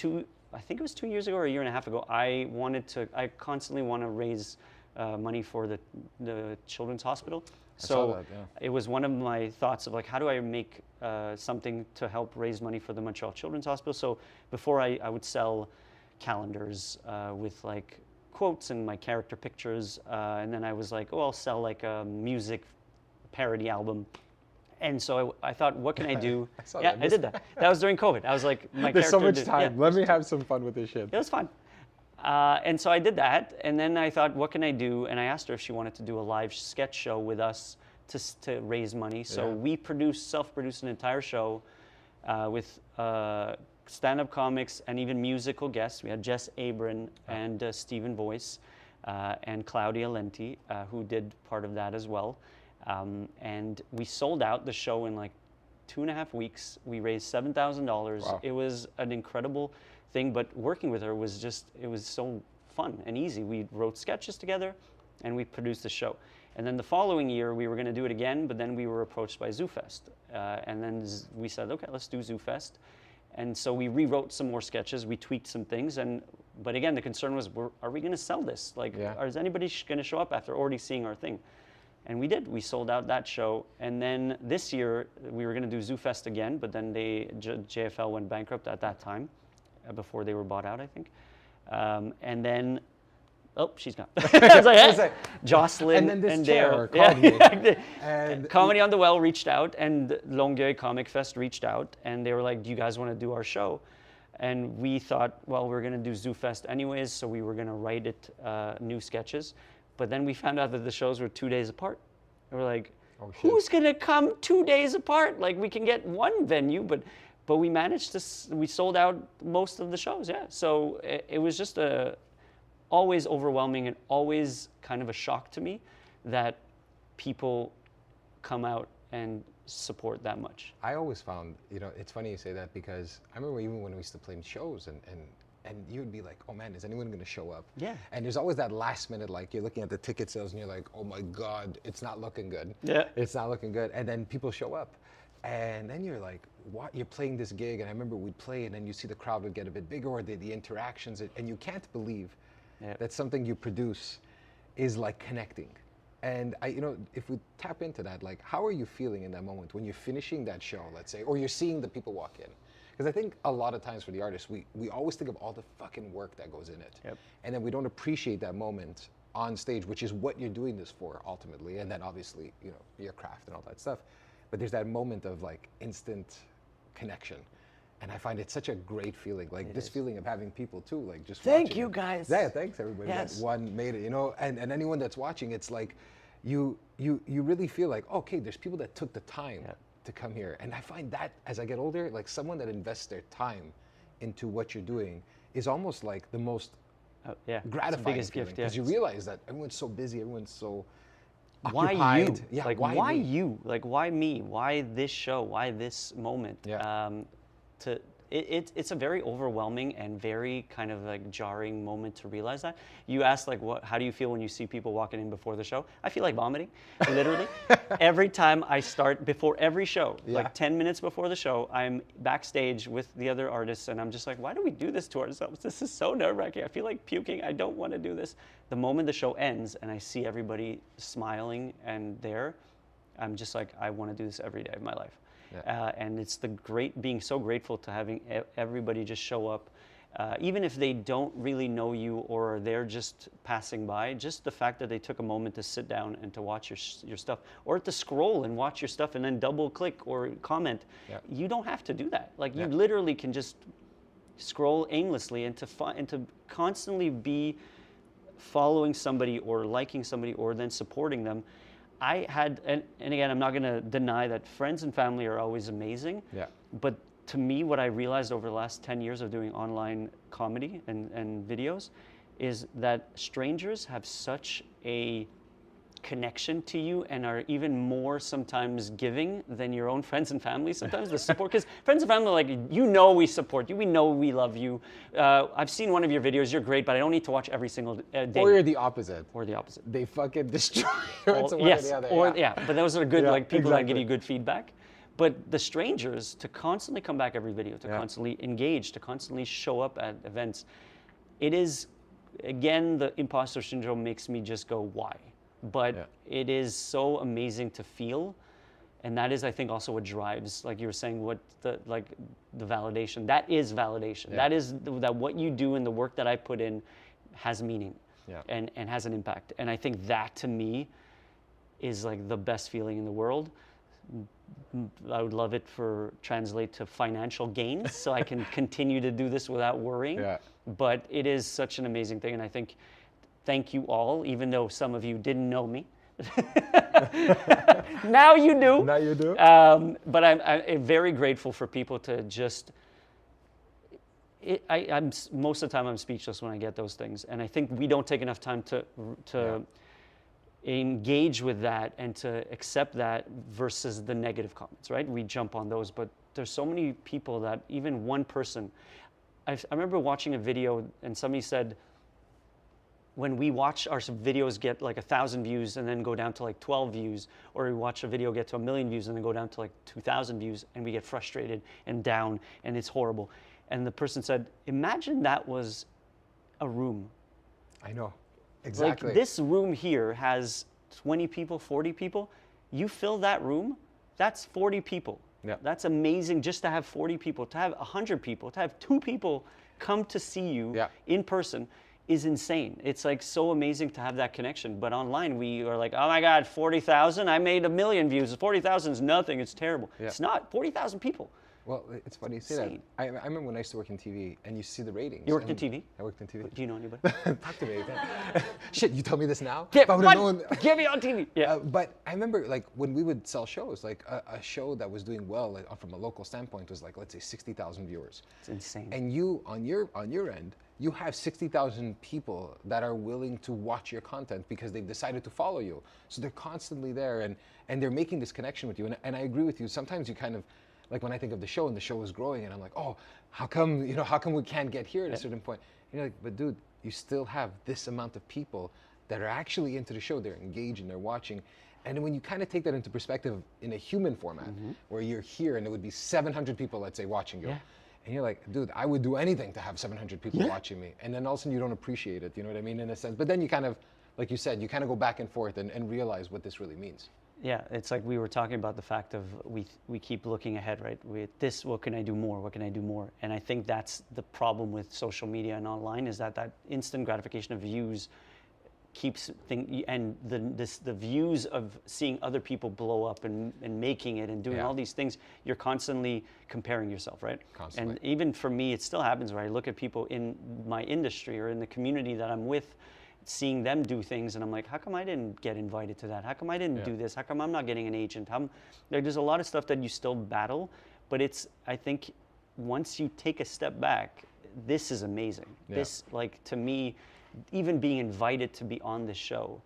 I think it was 2 years ago or a year and a half ago, I constantly want to raise money for the children's hospital. saw that, yeah. It was one of my thoughts of like, how do I make something to help raise money for the Montreal Children's Hospital? So before I would sell calendars with like quotes and my character pictures, and then I was like, oh, I'll sell like a music parody album. And so I thought, what can I do? I did that. That was during COVID. I was like, There's so much time. Let me have some fun with this shit. It was fun. And so I did that. And then I thought, what can I do? And I asked her if she wanted to do a live sketch show with us to raise money. So we self-produced an entire show with stand-up comics and even musical guests. We had Jess Abrin and Stephen Voice and Claudia Lenti, who did part of that as well. And we sold out the show in like 2.5 weeks. We raised $7,000. Wow. It was an incredible thing, but working with her was it was so fun and easy. We wrote sketches together and we produced the show. And then the following year, we were going to do it again, but then we were approached by ZooFest. And then we said, okay, let's do ZooFest. And so we rewrote some more sketches. We tweaked some things. But again, the concern was, are we going to sell this? Like, is anybody going to show up after already seeing our thing? And we did. We sold out that show. And then this year, we were going to do ZooFest again, but then JFL went bankrupt at that time, before they were bought out, I think. And then Oh, she's gone. I was like, It's "Eh." like- Jocelyn and then this chair Dale. called me. Yeah. And Comedy on the Well reached out, and Longueuil Comic Fest reached out, and they were like, do you guys want to do our show? And we thought, well, we're going to do Zoo Fest anyways, so we were going to write it new sketches. But then we found out that the shows were 2 days apart. And we're like, who's going to come 2 days apart? Like, we can get one venue, but we managed to, we sold out most of the shows, yeah. So it was just always overwhelming and always kind of a shock to me that people come out and support that much. I always found, it's funny you say that, because I remember even when we used to play shows and you'd be like, oh man, is anyone gonna show up? Yeah. And there's always that last minute, like you're looking at the ticket sales and you're like, oh my God, it's not looking good. Yeah. It's not looking good. And then people show up. And then you're like, what? You're playing this gig, and I remember we'd play, and then you see the crowd would get a bit bigger, or the interactions, and you can't believe that something you produce is like connecting. And if we tap into that, like, how are you feeling in that moment when you're finishing that show, let's say, or you're seeing the people walk in? Because I think a lot of times for the artists, we always think of all the fucking work that goes in it. Yep. And then we don't appreciate that moment on stage, which is what you're doing this for ultimately. And then obviously, your craft and all that stuff. But there's that moment of like instant connection. And I find it such a great feeling, like this feeling of having people too, like just Thank watching you it. guys. Yeah, thanks everybody. Yes. That one made it, and anyone that's watching, it's like you really feel like, okay, there's people that took the time to come here. And I find that as I get older, like someone that invests their time into what you're doing is almost like the most gratifying biggest feeling, gift, because you realize that everyone's so busy, everyone's so why occupied. you? Yeah, like why me? you? Like why me? Why this show? Why this moment? Yeah. It's a very overwhelming and very kind of like jarring moment to realize that. You asked like, how do you feel when you see people walking in before the show? I feel like vomiting, literally. Every time I start, before every show, like 10 minutes before the show, I'm backstage with the other artists, and I'm just like, why do we do this to ourselves? This is so nerve-wracking. I feel like puking. I don't want to do this. The moment the show ends and I see everybody smiling and there, I'm just like, I want to do this every day of my life. And it's being so grateful to having everybody just show up, even if they don't really know you or they're just passing by. Just the fact that they took a moment to sit down and to watch your stuff, or to scroll and watch your stuff and then double click or comment. You don't have to do that. Like you literally can just scroll aimlessly and to constantly be following somebody or liking somebody or then supporting them. I had, and again, I'm not going to deny that friends and family are always amazing. Yeah. But to me, what I realized over the last 10 years of doing online comedy and videos is that strangers have such a connection to you and are even more sometimes giving than your own friends and family sometimes, the support, because friends and family are like, we support you, we know we love you, I've seen one of your videos, you're great, but I don't need to watch every single day. Or you're the opposite. Or the opposite. They fucking destroy you. It's one yes, or the other. or but those are good, like people that give exactly. you good feedback. But the strangers, to constantly come back every video, to constantly engage, to constantly show up at events, it is, again, the imposter syndrome makes me just go, why? But it is so amazing to feel, and that is, I think, also what drives, like you were saying, what the validation. That is validation. That is that what you do and the work that I put in has meaning and has an impact. And I think that to me is like the best feeling in the world. I would love it for translate to financial gains, so I can continue to do this without worrying. But it is such an amazing thing, and I think. Thank you all, even though some of you didn't know me. Now you do. Now you do. But I'm very grateful for people to just. I'm most of the time I'm speechless when I get those things, and I think we don't take enough time to engage with that and to accept that versus the negative comments. Right? We jump on those, but there's so many people that even one person. I remember watching a video and somebody said. When we watch our videos get like 1,000 views and then go down to like 12 views, or we watch a video get to 1 million views and then go down to like 2,000 views, and we get frustrated and down and it's horrible. And the person said, imagine that was a room. I know, exactly. Like this room here has 20 people, 40 people. You fill that room, that's 40 people. That's amazing just to have 40 people, to have 100 people, to have 2 people come to see you in person. is insane. It's like so amazing to have that connection. But online, we are like, oh my God, 40,000. I made 1 million views. 40,000 is nothing. It's terrible. Yeah. It's not. 40,000 people. Well, it's funny you say that. Insane. I remember when I used to work in TV, and you see the ratings. You worked in and TV? I worked in TV. Do you know anybody? Talk to me. Shit, you tell me this now? Get, If I would've known- Get me on TV. Yeah. but I remember, like, when we would sell shows, like a show that was doing well, like, from a local standpoint, was like, let's say, 60,000 viewers. It's insane. And you, on your end, you have 60,000 people that are willing to watch your content because they've decided to follow you. So they're constantly there, and they're making this connection with you. And I agree with you. Sometimes you kind of, like when I think of the show and the show is growing, and I'm like, oh, how come we can't get here at a certain point? And you're like, but dude, you still have this amount of people that are actually into the show. They're engaged and they're watching. And when you kind of take that into perspective in a human format, where you're here and there would be 700 people, let's say, watching you. Yeah. And you're like, dude, I would do anything to have 700 people watching me. And then all of a sudden you don't appreciate it, you know what I mean, in a sense. But then you kind of, like you said, you kind of go back and forth and realize what this really means. Yeah, it's like we were talking about the fact of we keep looking ahead, right? With this, what can I do more? What can I do more? And I think that's the problem with social media and online, is that instant gratification of views keeps the views of seeing other people blow up and making it and doing all these things. You're constantly comparing yourself, right? Constantly. And even for me, it still happens where I look at people in my industry or in the community that I'm with, seeing them do things, and I'm like, how come I didn't get invited to that? How come I didn't do this? How come I'm not getting an agent? There's a lot of stuff that you still battle, but I think once you take a step back, this is amazing. Yeah. This, like, to me, even being invited to be on this show,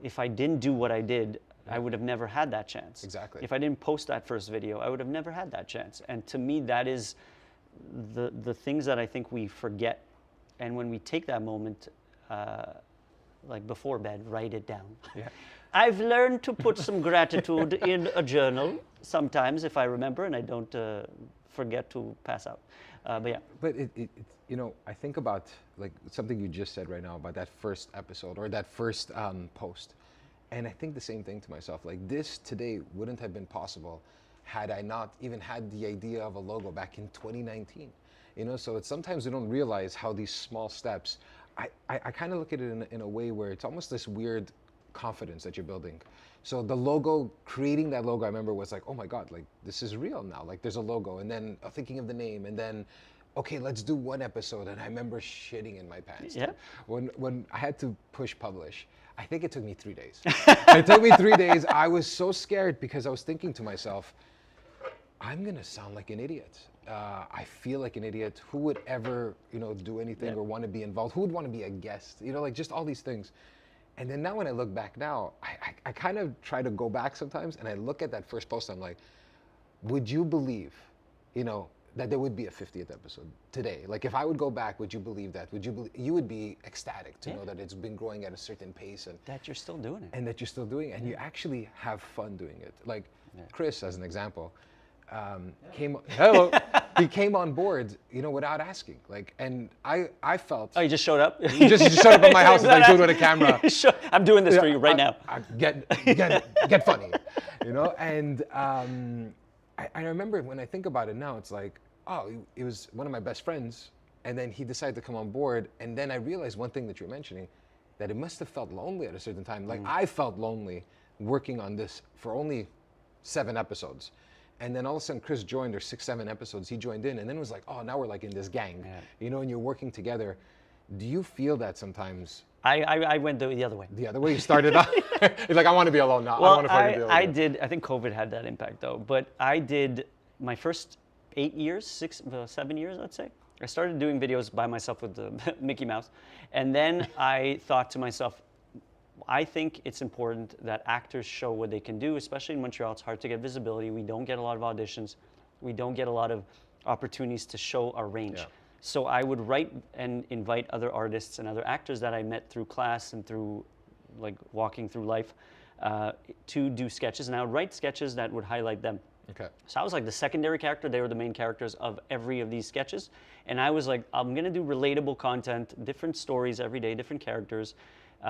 if I didn't do what I did, I would have never had that chance. Exactly. If I didn't post that first video, I would have never had that chance. And to me, that is the things that I think we forget. And when we take that moment, like before bed, write it down. Yeah. I've learned to put some gratitude in a journal sometimes if I remember and I don't forget to pass out. But yeah. But I think about like something you just said right now about that first episode or that first post. And I think the same thing to myself. Like, this today wouldn't have been possible had I not even had the idea of a logo back in 2019. So it's sometimes we don't realize how these small steps, I kind of look at it in a way where it's almost this weird confidence that you're building. So the logo, creating that logo, I remember was like, oh my God, like this is real now. Like there's a logo, and then thinking of the name, and then, okay, let's do one episode. And I remember shitting in my pants. Yeah. When I had to push publish, I think it took me 3 days. It took me 3 days. I was so scared because I was thinking to myself, I'm gonna sound like an idiot. I feel like an idiot. Who would ever, do anything or want to be involved? Who would want to be a guest? Like just all these things. And then now when I look back now, I kind of try to go back sometimes and I look at that first post, I'm like, would you believe, that there would be a 50th episode today? Like if I would go back, would you believe that? You would be ecstatic to know that it's been growing at a certain pace and that you're still doing it. And that you're still doing it and you actually have fun doing it. Like Chris, as an example, he came on board, without asking. Like, and I felt. Oh, you just showed up? You just showed up at my house, like, dude, with a camera. I'm doing this for you right now. Get funny, And I remember when I think about it now, it's like, oh, it was one of my best friends, and then he decided to come on board, and then I realized one thing that you're mentioning, that it must have felt lonely at a certain time. Like I felt lonely working on this for only 7 episodes. And then all of a sudden Chris joined, or 6, 7 episodes, he joined in, and then it was like, oh, now we're like in this gang, and you're working together. Do you feel that sometimes? I went the other way. The other way you started off? You're like, I want to be alone now. Well, I want to fucking be alone. I think COVID had that impact though, but I did my first 7 years, let's say. I started doing videos by myself with the Mickey Mouse. And then I thought to myself, I think it's important that actors show what they can do, especially in Montreal. It's hard to get visibility. We don't get a lot of auditions. We don't get a lot of opportunities to show our range. Yeah. So I would write and invite other artists and other actors that I met through class and through like walking through life to do sketches. And I would write sketches that would highlight them. Okay. So I was like the secondary character. They were the main characters of every of these sketches. And I was like, I'm going to do relatable content, different stories every day, different characters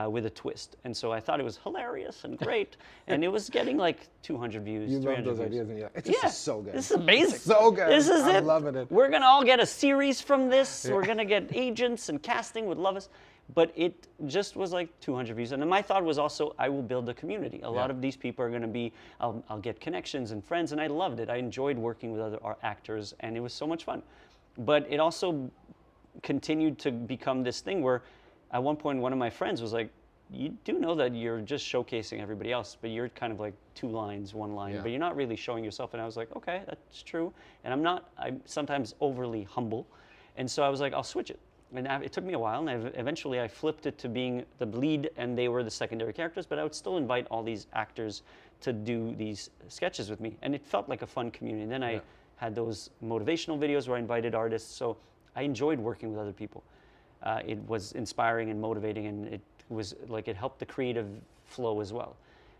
with a twist. And so I thought it was hilarious and great. And it was getting like 200 views, You 300 love those views. ideas, and it's just so good. This is amazing. So good. This is I'm it. loving it. We're going to all get a series from this. We're going to get agents and casting would love us. But it just was like 200 views. And then my thought was also, I will build a community. A lot of these people are going to be, I'll get connections and friends. And I loved it. I enjoyed working with other actors. And it was so much fun. But it also continued to become this thing where at one point, one of my friends was like, you do know that you're just showcasing everybody else, but you're kind of like 2 lines, 1 line, but you're not really showing yourself. And I was like, okay, that's true. And I'm sometimes overly humble. And so I was like, I'll switch it. And it took me a while, and eventually I flipped it to being the lead, and they were the secondary characters, but I would still invite all these actors to do these sketches with me. And it felt like a fun community. And then I had those motivational videos where I invited artists, so I enjoyed working with other people. It was inspiring and motivating, and it was like it helped the creative flow as well.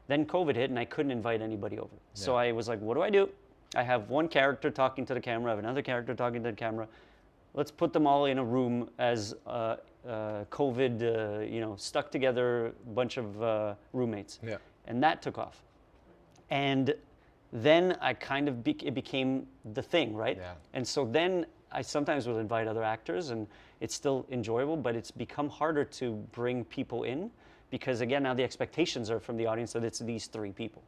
Then COVID hit, and I couldn't invite anybody over. So I was like, what do I do? I have one character talking to the camera, I have another character talking to the camera. Let's put them all in a room as COVID, stuck together bunch of roommates. Yeah. And that took off. And then I kind of, it became the thing, right? Yeah. And so then I sometimes would invite other actors, and it's still enjoyable, but it's become harder to bring people in because, again, now the expectations are from the audience that it's these 3 people.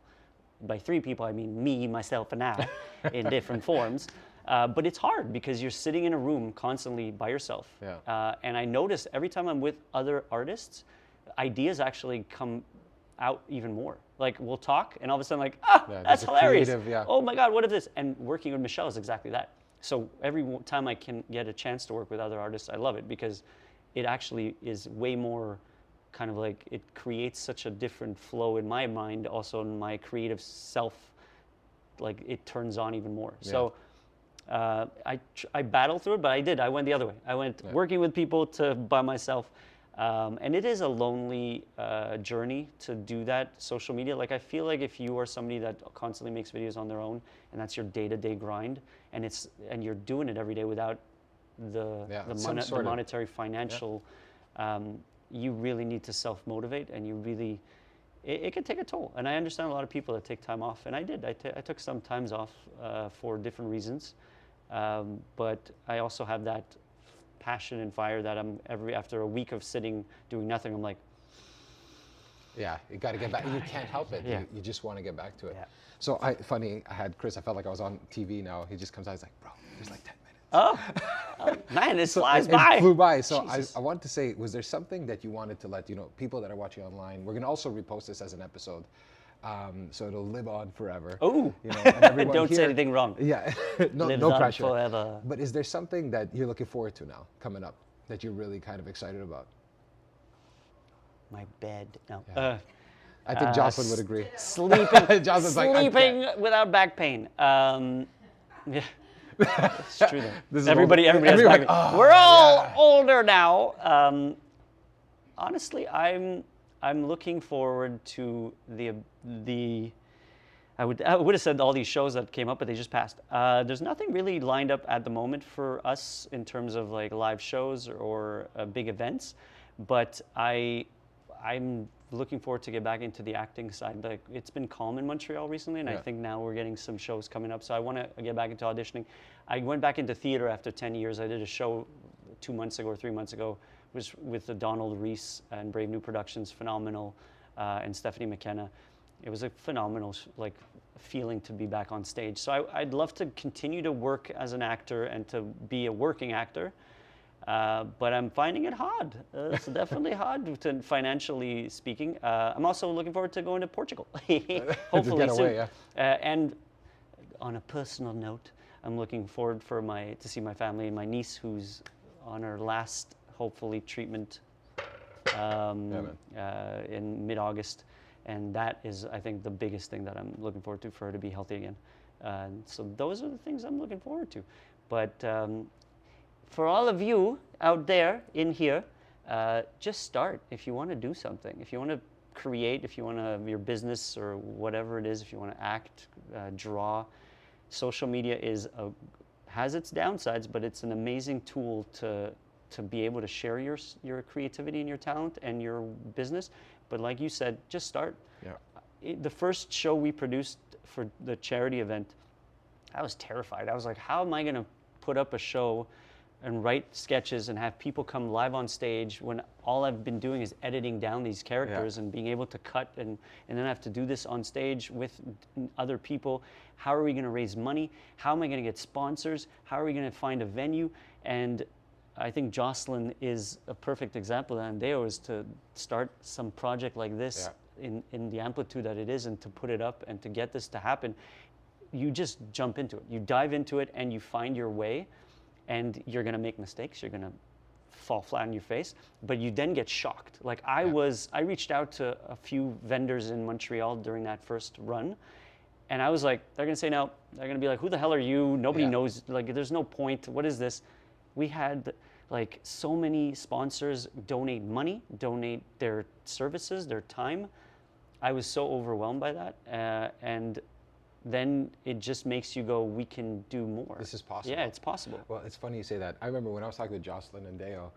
By 3 people, I mean me, myself, and Al in different forms. But it's hard because you're sitting in a room constantly by yourself. Yeah. And I notice every time I'm with other artists, ideas actually come out even more. Like we'll talk and all of a sudden that's hilarious. Oh my God, what if this? And working with Michelle is exactly that. So every time I can get a chance to work with other artists, I love it because it actually is way more kind of like, it creates such a different flow in my mind, also in my creative self, like it turns on even more. Yeah. So I battled through it, but I went the other way. I went working with people to by myself. And it is a lonely journey to do that, social media. Like I feel like if you are somebody that constantly makes videos on their own and that's your day-to-day grind and you're doing it every day without the monetary financial, you really need to self-motivate and you really, it can take a toll. And I understand a lot of people that take time off, and I did. I took some times off for different reasons. But I also have that passion and fire that after a week of sitting doing nothing, I'm like, yeah, you got to get back. You can't help it. Yeah. You just want to get back to it. Yeah. So I had Chris. I felt like I was on TV now. He just comes out. He's like, bro, there's like 10 minutes. oh man, this flies It by. flew by. So Jesus. I wanted to say, was there something that you wanted to let people that are watching online? We're gonna also repost this as an episode, so it'll live on forever. Oh, and everyone don't say here- anything wrong. Yeah, Lives no on pressure. forever. But is there something that you're looking forward to now coming up that you're really kind of excited about? My bed. No. Yeah. I think Jocelyn would agree. Sleeping. Jocelyn's like, I sleeping without back pain. Yeah. It's true though. This is Everybody has everybody- back pain. We're all older now. Honestly, I'm looking forward to the. I would have said all these shows that came up, but they just passed. There's nothing really lined up at the moment for us in terms of like live shows or big events, but I'm looking forward to get back into the acting side. Like it's been calm in Montreal recently, and I think now we're getting some shows coming up. So I want to get back into auditioning. I went back into theater after 10 years. I did a show 2 months ago or 3 months ago. It was with Donald Reese and Brave New Productions, phenomenal, and Stephanie McKenna. It was a phenomenal feeling to be back on stage. So I'd love to continue to work as an actor and to be a working actor. But I'm finding it hard. It's definitely hard financially speaking. I'm also looking forward to going to Portugal, hopefully get soon. away, yeah. And on a personal note, I'm looking forward to see my family and my niece, who's on her last, hopefully, treatment in mid-August. And that is, I think, the biggest thing that I'm looking forward to, for her to be healthy again. So those are the things I'm looking forward to. But for all of you out there in here, just start. If you want to do something, if you want to create, if you want to have your business or whatever it is, if you want to act, draw, social media has its downsides, but it's an amazing tool to be able to share your creativity and your talent and your business. But like you said, just start. Yeah. The first show we produced for the charity event, I was terrified. I was like, how am I going to put up a show and write sketches and have people come live on stage when all I've been doing is editing down these characters and being able to cut and then I have to do this on stage with other people. How are we going to raise money? How am I going to get sponsors? How are we going to find a venue? And I think Jocelyn is a perfect example of that. And Deo is to start some project like this in the amplitude that it is and to put it up and to get this to happen. You just jump into it. You dive into it and you find your way. And you're going to make mistakes. You're going to fall flat on your face, but you then get shocked. Like I reached out to a few vendors in Montreal during that first run, and I was like, they're going to say no. They're going to be like, who the hell are you? Nobody knows. Like, there's no point. What is this? We had like so many sponsors donate money, donate their services, their time. I was so overwhelmed by that, and then it just makes you go, we can do more. This is possible. Yeah, it's possible. Well, it's funny you say that. I remember when I was talking to Jocelyn and Deo,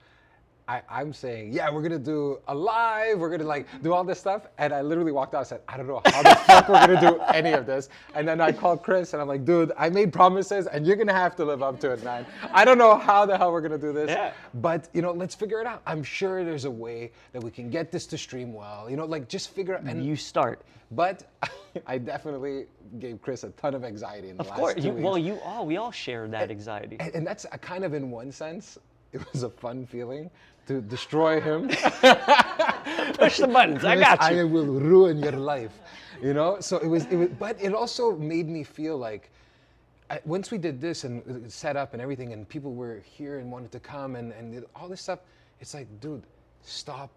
I'm saying, yeah, we're gonna do a live, we're gonna like do all this stuff. And I literally walked out and said, I don't know how the fuck we're gonna do any of this. And then I called Chris and I'm like, dude, I made promises and you're gonna have to live up to it, man. I don't know how the hell we're gonna do this. Yeah. But, you know, let's figure it out. I'm sure there's a way that we can get this to stream well. You know, like just figure out. And You start. But I definitely gave Chris a ton of anxiety in the last 2 weeks. Well, we all share that anxiety. And that's a kind of, in one sense, it was a fun feeling to destroy him. Push the buttons. I got you. I will ruin your life, you know. So it was, but it also made me feel like once we did this and set up and everything, and people were here and wanted to come and all this stuff, it's like, dude, stop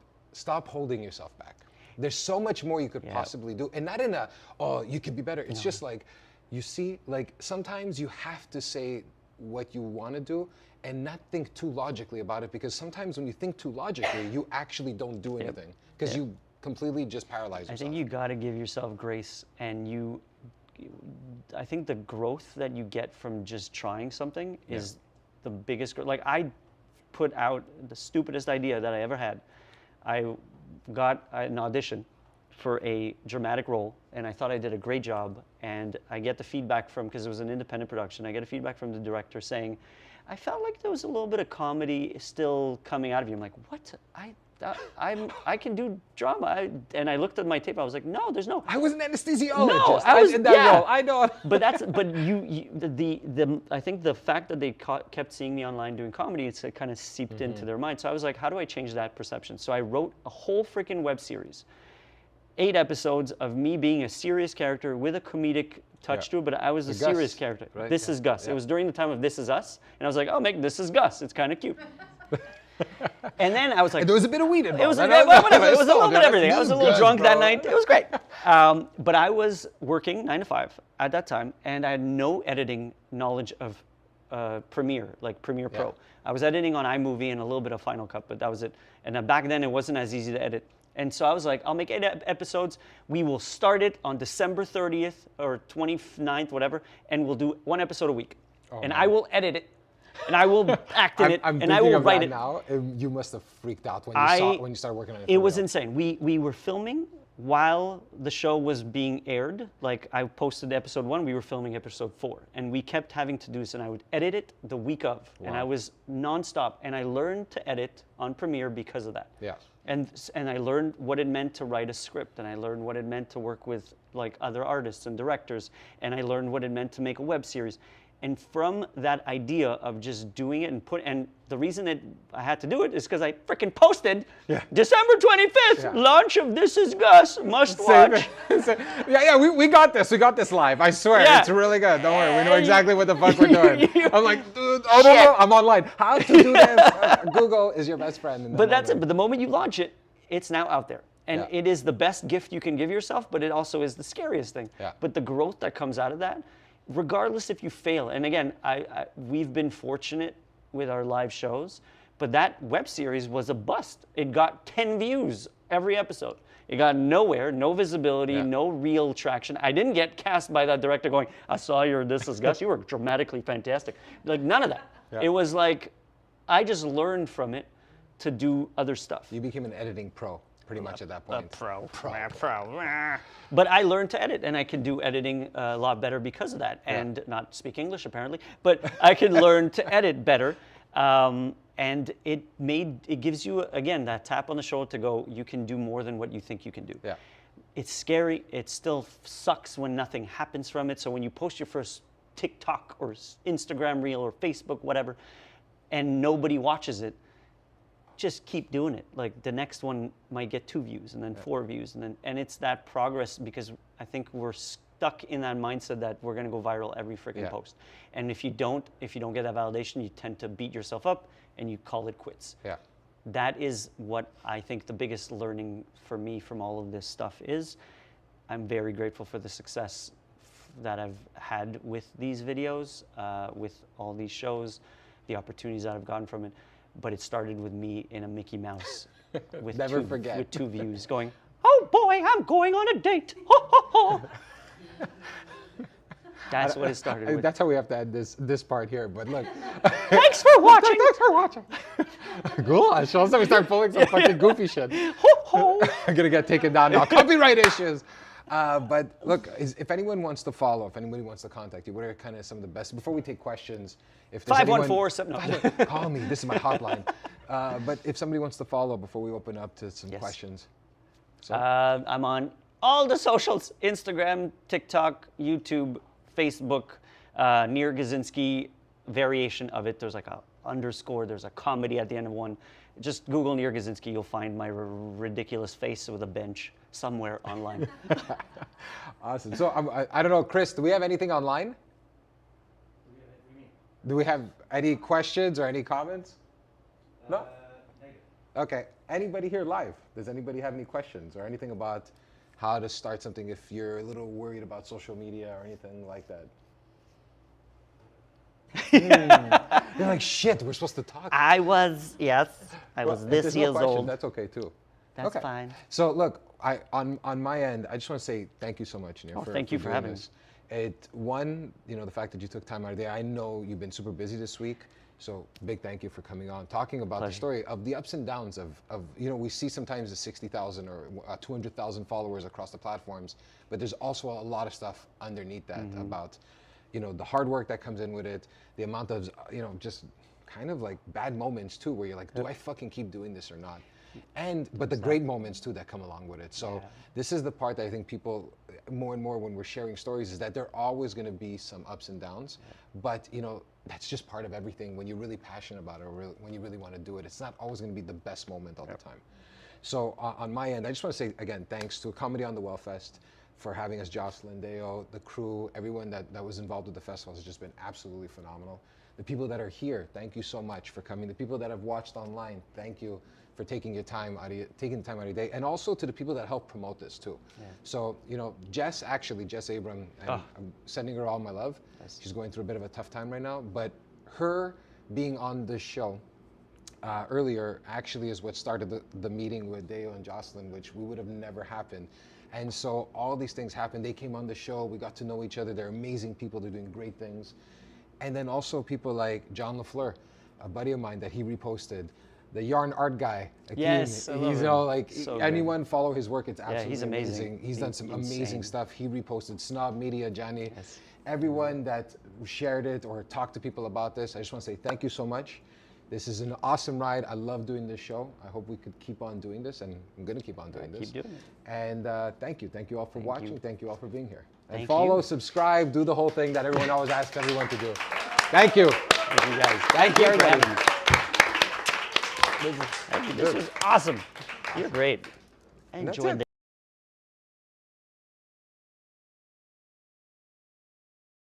holding yourself back. There's so much more you could possibly do, and not in a, oh, you could be better. It's just like, you see, like sometimes you have to say what you want to do and not think too logically about it, because sometimes when you think too logically, you actually don't do anything because you completely just paralyze yourself. I think you got to give yourself grace, and I think the growth that you get from just trying something is the biggest growth. Like I put out the stupidest idea that I ever had. I got an audition for a dramatic role, and I thought I did a great job, and I get the feedback from, because it was an independent production, I get a feedback from the director saying, I felt like there was a little bit of comedy still coming out of you. I'm like, what? I can do drama. And I looked at my tape. I was like, no, there's no. I was an anesthesiologist. No, I was in that role. I know. But I think the fact that they kept seeing me online doing comedy, it's kind of seeped into their mind. So I was like, how do I change that perception? So I wrote a whole freaking web series, 8 episodes of me being a serious character with a comedic touch to it, but I was a serious character. Right? This is Gus. It was during the time of This Is Us, and I was like, oh, make This Is Gus. It's kind of cute. And then I was like, and there was a bit of weed involved. It was whatever. It was a little bit of everything. I was a little drunk that night. It was great. But I was working 9 to 5 at that time, and I had no editing knowledge of Premiere, like Premiere Pro. I was editing on iMovie and a little bit of Final Cut, but that was it. And back then, it wasn't as easy to edit. And so I was like, I'll make 8 episodes. We will start it on December 30th or 29th, whatever, and we'll do 1 episode a week. And I will edit it, and I will act in it, and I will write it. Now, you must have freaked out when you started working on it. It was insane. We were filming while the show was being aired. Like I posted episode 1, we were filming episode 4, and we kept having to do this. And I would edit it the week of, and I was nonstop. And I learned to edit on Premiere because of that. Yeah. And I learned what it meant to write a script, and I learned what it meant to work with like other artists and directors, and I learned what it meant to make a web series. And from that idea of just doing it and the reason that I had to do it is because I freaking posted December 25th, launch of This Is Gus, must watch. We got this. We got this live. I swear, it's really good. Don't worry, we know exactly what the fuck we're doing. I'm like, dude, no, I'm online. How to do this? Google is your best friend. But that's it. But the moment you launch it, it's now out there. And it is the best gift you can give yourself, but it also is the scariest thing. Yeah. But the growth that comes out of that, regardless if you fail, and again, we've been fortunate with our live shows, but that web series was a bust. It got 10 views every episode. It got nowhere, no visibility, Yeah. no real traction. I didn't get cast by that director going, I saw your This Is Gus, you were dramatically fantastic. Like, none of that. Yeah. It was like, I just learned from it to do other stuff. You became an editing pro pretty much at that A point. pro. But I learned to edit, and I can do editing a lot better because of that, and not speak English apparently. But I can learn to edit better, and it gives you again that tap on the shoulder to go. You can do more than what you think you can do. Yeah. It's scary. It still sucks when nothing happens from it. So when you post your first TikTok or Instagram reel or Facebook, whatever, and nobody watches it, just keep doing it. Like the next one might get 2 views and then 4 views and it's that progress, because I think we're stuck in that mindset that we're going to go viral every freaking post. And if you don't get that validation, you tend to beat yourself up and you call it quits. Yeah. That is what I think the biggest learning for me from all of this stuff is. I'm very grateful for the success that I've had with these videos, with all these shows, the opportunities that I've gotten from it. But it started with me in a Mickey Mouse with, Never two, forget. with 2 views going, oh boy, I'm going on a date. Ho, ho, ho. That's what it started with. That's how we have to end this part here. But look, Thanks for watching. thanks for watching. Gosh, also we start pulling some fucking goofy shit. Ho, ho. I'm gonna get taken down now. Copyright issues. But look, if anyone wants to follow, if anybody wants to contact you, what are kind of some of the best? Before we take questions, if there's 514 anyone, call me. This is my hotline. But if somebody wants to follow before we open up to some questions, I'm on all the socials: Instagram, TikTok, YouTube, Facebook. Near Guzinski, variation of it. There's like a underscore. There's a comedy at the end of one. Just Google Near Guzinski. You'll find my ridiculous face with a bench somewhere online. awesome. So I don't know, Chris, do we have anything online? Do we have any questions or any comments? No? Okay. Anybody here live? Does anybody have any questions or anything about how to start something if you're a little worried about social media or anything like that? You're like, shit, we're supposed to talk. I was If this there's years no question, old. That's okay too. That's fine. So look, on my end, I just want to say thank you so much, Nir, thank you for doing having this. The fact that you took time out of the day. I know you've been super busy this week, so big thank you for coming on, talking about the story of the ups and downs of we see sometimes the 60,000 or 200,000 followers across the platforms, but there's also a lot of stuff underneath that about the hard work that comes in with it, the amount of just kind of like bad moments too, where you're like, do I fucking keep doing this or not? But the great moments too that come along with it. So this is the part that I think people more and more when we're sharing stories is that there are always going to be some ups and downs, but that's just part of everything. When you're really passionate about it, or when you really want to do it, it's not always going to be the best moment all the time. So on my end, I just want to say again, thanks to Comedy on the Wellfest for having us, Jocelyn, Deo, the crew, everyone that was involved with the festival has just been absolutely phenomenal. The people that are here, thank you so much for coming. The people that have watched online, thank you for taking the time out of your day, and also to the people that help promote this too. Yeah. So Jess Abram, and I'm sending her all my love. Yes. She's going through a bit of a tough time right now, but her being on this show earlier actually is what started the meeting with Deo and Jocelyn, which we would have never happened. And so all these things happened. They came on the show. We got to know each other. They're amazing people. They're doing great things. And then also people like John LaFleur, a buddy of mine that he reposted, the yarn art guy. Yes, he's so anyone follow his work. It's absolutely he's amazing. He's done some amazing stuff. He reposted Snob Media, Johnny, Yes. everyone that shared it or talked to people about this. I just want to say thank you so much. This is an awesome ride. I love doing this show. I hope we could keep on doing this, and I'm going to keep on doing this. Keep doing it. And thank you. Thank you all for watching. Thank you all for being here. And Thank follow, you. subscribe, do the whole thing that everyone always asks everyone to do. Thank you. Thank you guys. Thank you, everybody. This was awesome. You're great. I That's enjoyed it.